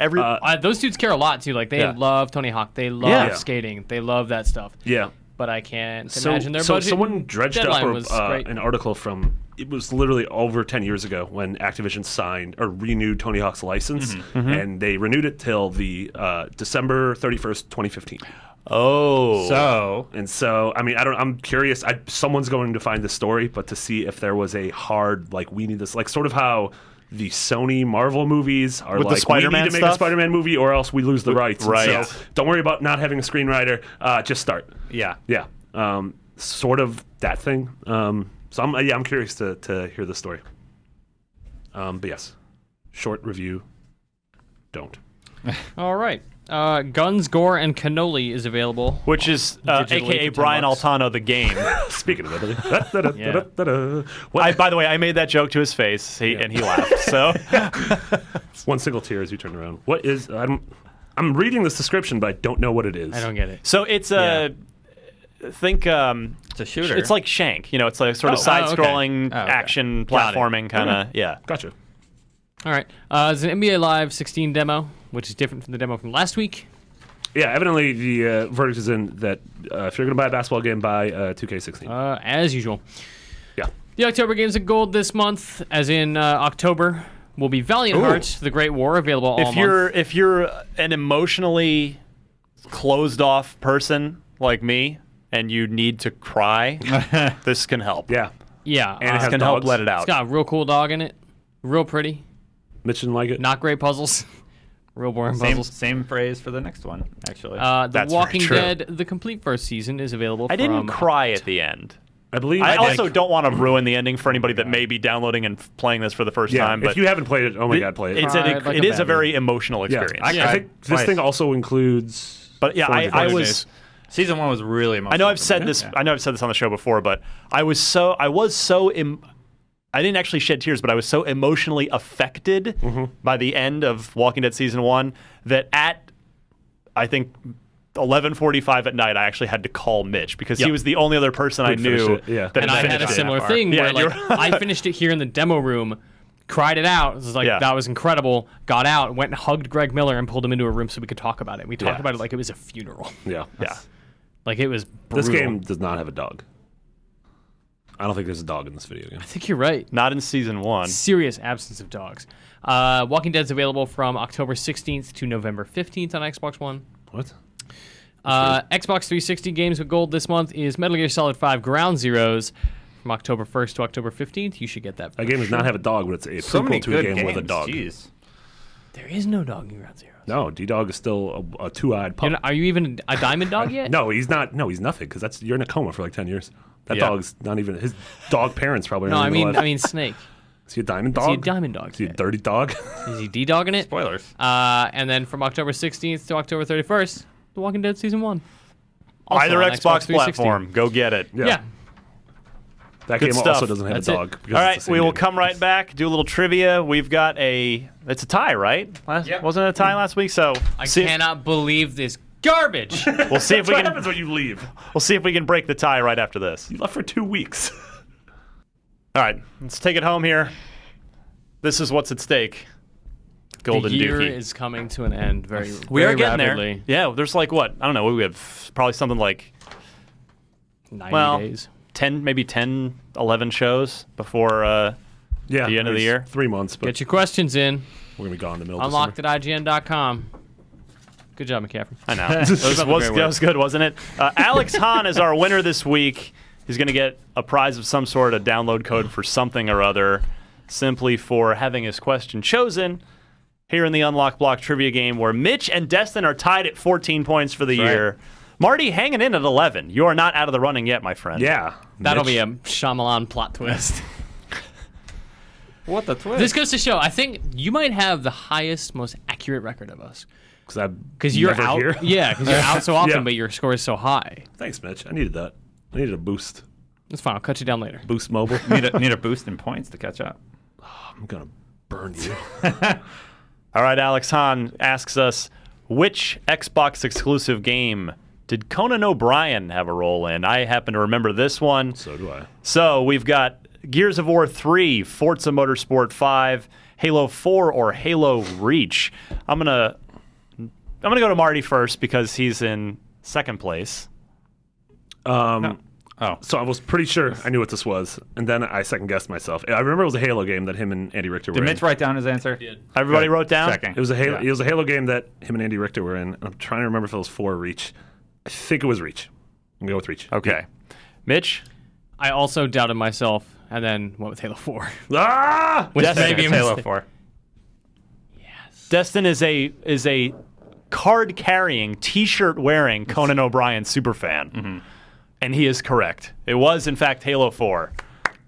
Those dudes care a lot too. Like they love Tony Hawk. They love skating. They love that stuff. Yeah. But I can't imagine their budget. Someone dredged up an article from, it was literally over 10 years ago when Activision signed or renewed Tony Hawk's license, and they renewed it till the December 31st, 2015. Oh. So I mean, I'm curious. Someone's going to find the story, but to see if there was a hard, like, we need this, like sort of how the Sony Marvel movies are, with like, the Spider-Man we need to make stuff? A Spider-Man movie or else we lose the rights. Right. So don't worry about not having a screenwriter. Just start. Yeah. Yeah. Sort of that thing. So I'm curious to hear the story. But yes, short review. Don't. All right. Guns, Gore, and Cannoli is available. Which is a.k.a. for Brian $10. Altano, the game. Speaking of Italy. By the way, I made that joke to his face, and he laughed. So one single tear as you turn around. What is? I'm reading this description, but I don't know what it is. I don't get it. So it's a think. It's a shooter. It's like Shank. It's like sort of side-scrolling action platforming kind of. Yeah. Gotcha. All right. It's an NBA Live 16 demo, which is different from the demo from last week. Yeah, evidently the verdict is in that if you're going to buy a basketball game, buy 2K16. As usual. Yeah. The October games of gold this month, as in October, will be Valiant Hearts: The Great War, available all month. If you're an emotionally closed-off person like me, and you need to cry, this can help. Yeah. Yeah. And it This can help dogs. let it out. It's got a real cool dog in it. Real pretty. Mitch didn't like it. Not great puzzles. Real boring Same, puzzles. same phrase for the next one, actually. The That's Walking very Dead, the complete first season, is available I didn't from cry at the end. I believe. I also don't want to ruin the ending for anybody that may be downloading and playing this for the first time. But if you haven't played it, oh my God, play it. It is a very emotional experience. I think this thing also includes. But yeah, I was. Season 1 was really emotional. I know I've said this. I know I've said this on the show before, but I didn't actually shed tears, but I was so emotionally affected by the end of Walking Dead Season 1 that at, I think, 11:45 at night, I actually had to call Mitch because he was the only other person I knew that and I had a similar thing where I finished it here in the demo room, cried it out. It was like, that was incredible. Got out, went and hugged Greg Miller and pulled him into a room so we could talk about it. We talked about it like it was a funeral. Yeah. Like it was brutal. This game does not have a dog. I don't think there's a dog in this video game. I think you're right. Not in Season 1. Serious absence of dogs. Walking Dead's available from October 16th to November 15th on Xbox One. What? Xbox 360 games with gold this month is Metal Gear Solid 5 Ground Zeroes from October 1st to October 15th. You should get that. That game does not have a dog, but it's a So many prequel to a good game with a games. dog. Jeez. There is no dog in Ground Zeroes. No, D-Dog is still a two-eyed pup. Are you even a diamond dog yet? No, he's not. No, he's nothing because you're in a coma for like 10 years. That dog's not even. His dog parents probably. No, aren't even alive. I mean Snake. Is he a diamond dog? Is he a diamond dog? Is he a dirty dog? Is he D-dogging it? Spoilers. And then from October 16th to October 31st, The Walking Dead Season 1. Also Either on Xbox 360. platform. Go get it. Yeah. That Good game stuff. also doesn't have That's a it. dog. because All it's right, the same we will game. come right back, do a little trivia. We've got it's a tie, right? Wasn't it a tie last week? So I cannot believe this garbage. we'll see if we What can happens when you leave? we'll see if we can break the tie right after this. You left for 2 weeks. All right, let's take it home here. This is what's at stake. Golden the year Dookie. is coming to an end very, We are very getting rapidly. there. Yeah, there's like what? I don't know. We have probably something like 90 days. 10, maybe 10, 11 shows before Yeah, The end of the it's year? 3 months, but Get your questions in. we're gonna be gone in the middle. of Unlocked at IGN.com. Good job, McCaffrey. I know. That was good, wasn't it? Alex Hahn is our winner this week. He's going to get a prize of some sort, a download code for something or other, simply for having his question chosen here in the Unlock Block trivia game, where Mitch and Destin are tied at 14 points for the year. Marty hanging in at 11. You are not out of the running yet, my friend. Yeah, That'll Mitch. be a Shyamalan plot twist. What the twist? This goes to show, I think you might have the highest, most accurate record of us. Because You're never out. here. Yeah, because you're out so often, Yeah. but your score is so high. Thanks, Mitch. I needed that. I needed a boost. That's fine. I'll cut you down later. Boost mobile. need a boost in points to catch up. I'm gonna burn you. All right, Alex Hahn asks us, which Xbox exclusive game did Conan O'Brien have a role in? I happen to remember this one. So do I. So we've got Gears of War 3, Forza Motorsport 5, Halo 4, or Halo Reach. I'm gonna go to Marty first because he's in second place. So I was pretty sure I knew what this was, and then I second guessed myself. I remember it was a Halo game that him and Andy Richter were Did in. Mitch write down his answer? Everybody Good. wrote down? Checking. It was a Halo. Yeah. It was a Halo game that him and Andy Richter were in. I'm trying to remember if it was 4 or Reach. I think it was Reach. I'm gonna go with Reach. Okay. Mitch? I also doubted myself and then went with Halo 4. Ah! Which Destin, may be a It's Halo mistake. 4. Destin is a card-carrying, T-shirt-wearing Conan O'Brien superfan. And he is correct. It was, in fact, Halo 4.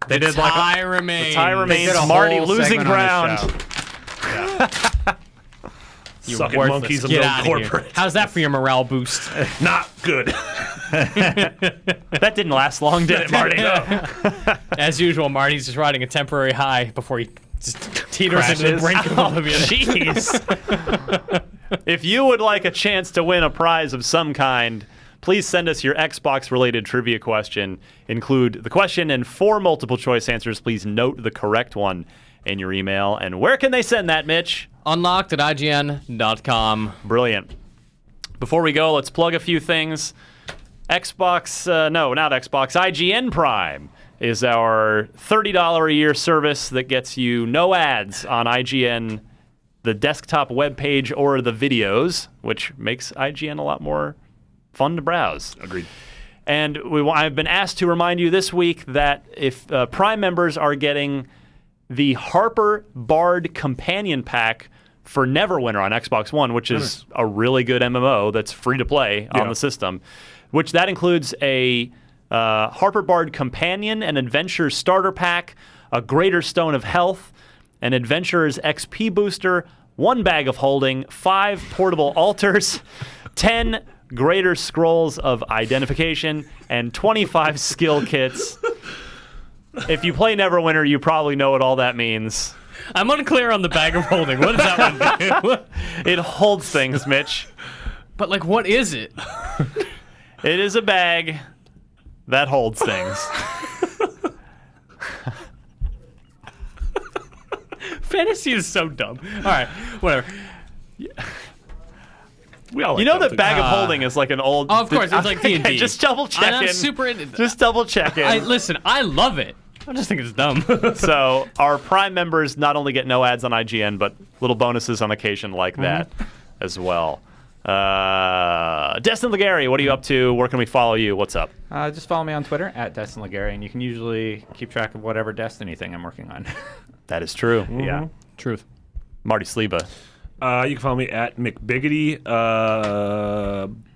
They did like Tie remains. Tie They remains. did a Marty whole losing segment on ground. this show. You Sucking worthless. monkeys and Get no outta here. corporate. How's that for your morale boost? Not good. That didn't last long, did it, Marty? As usual, Marty's just riding a temporary high before he just teeters into the Crashes. brink of oblivion. Jeez. If you would like a chance to win a prize of some kind, please send us your Xbox-related trivia question. Include the question and 4 multiple-choice answers. Please note the correct one in your email. And where can they send that, Mitch? Unlocked at IGN.com. Brilliant. Before we go, let's plug a few things. Xbox, no, not Xbox, IGN Prime is our $30 a year service that gets you no ads on IGN, the desktop webpage, or the videos, which makes IGN a lot more fun to browse. Agreed. And I've been asked to remind you this week that if Prime members are getting the Harper Bard Companion Pack for Neverwinter on Xbox One, which is a really good MMO that's free to play on the system, which that includes a Harper Bard Companion, an Adventure Starter Pack, a Greater Stone of Health, an Adventurer's XP Booster, 1 bag of holding, 5 portable altars, 10 Greater Scrolls of Identification, and 25 skill kits. If you play Neverwinter, you probably know what all that means. I'm unclear on the bag of holding. What does that one do? It holds things, Mitch. But, like, what is it? It is a bag that holds things. Fantasy is so dumb. All right, whatever. We all like You know that things. bag of holding is like an old... Of course, it's like D&D. Just double checking. I'm super into Just double checking. Listen, I love it. I just think it's dumb. So our Prime members not only get no ads on IGN, but little bonuses on occasion like that as well. Destin Legary, what are you up to? Where can we follow you? What's up? Just follow me on Twitter at Destin Legary, and you can usually keep track of whatever Destiny thing I'm working on. That is true. Yeah. Truth. Marty Sleba. You can follow me at McBiggity.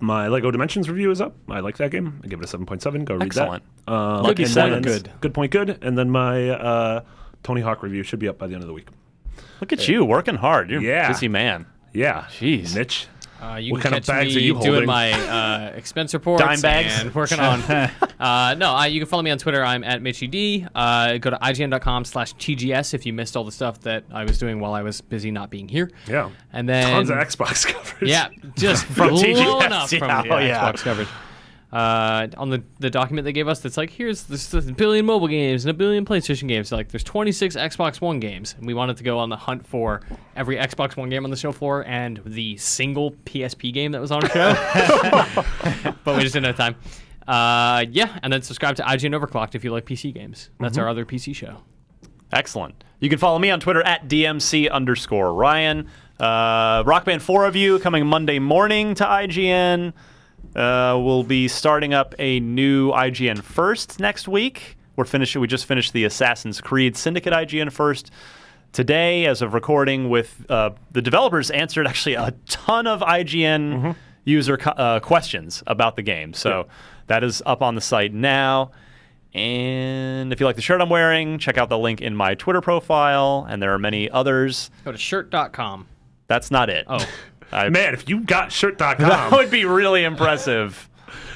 My Lego Dimensions review is up. I like that game. I give it a 7.7. Go read Excellent. that. Lucky and sevens. then- Good. Good point, good. And then my Tony Hawk review should be up by the end of the week. Look at you working hard. You're a Yeah. busy man. Yeah. Jeez. Mitch. You What can kind of catch bags me are you doing holding? my expense reports Dime bags? and working on. You can follow me on Twitter. I'm at MitchyD. Go to IGN.com/TGS if you missed all the stuff that I was doing while I was busy not being here. Yeah. And then Tons of Xbox coverage. Yeah, just From blowing TGS, up from yeah. the Oh, yeah. Xbox coverage. On the document they gave us, that's like, there's a billion mobile games and a billion PlayStation games. Like, there's 26 Xbox One games, and we wanted to go on the hunt for every Xbox One game on the show floor and the single PSP game that was on the show. But we just didn't have time. And then subscribe to IGN Overclocked if you like PC games. That's our other PC show. Excellent. You can follow me on Twitter at DMC_Ryan. Rock Band 4 of you coming Monday morning to IGN. We'll be starting up a new IGN First next week. We just finished the Assassin's Creed Syndicate IGN First today, as of recording. With the developers answered actually a ton of IGN user questions about the game. So that is up on the site now. And if you like the shirt I'm wearing, check out the link in my Twitter profile. And there are many others. Go to shirt.com. That's not it. Oh. Man, if you got shirt.com, That would be really impressive.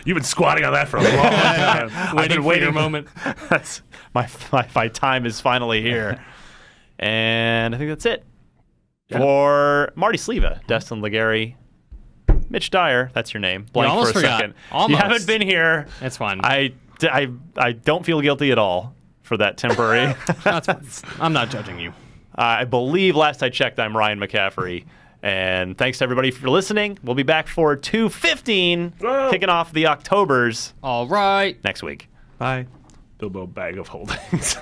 you've been squatting on that for a long time. I've been waiting for your moment. That's my time is finally here. And I think that's it. For Marty Sleva, Destin Legary, Mitch Dyer, that's your name. Blank almost for a forgot. second. Almost. You haven't been here. That's fine. I don't feel guilty at all for that temporary. That's fine. I'm not judging you. I believe last I checked, I'm Ryan McCaffrey. And thanks to everybody for listening. We'll be back for 215, kicking off the Octobers All right. next week. Bye. Bilbo Bag of Holdings.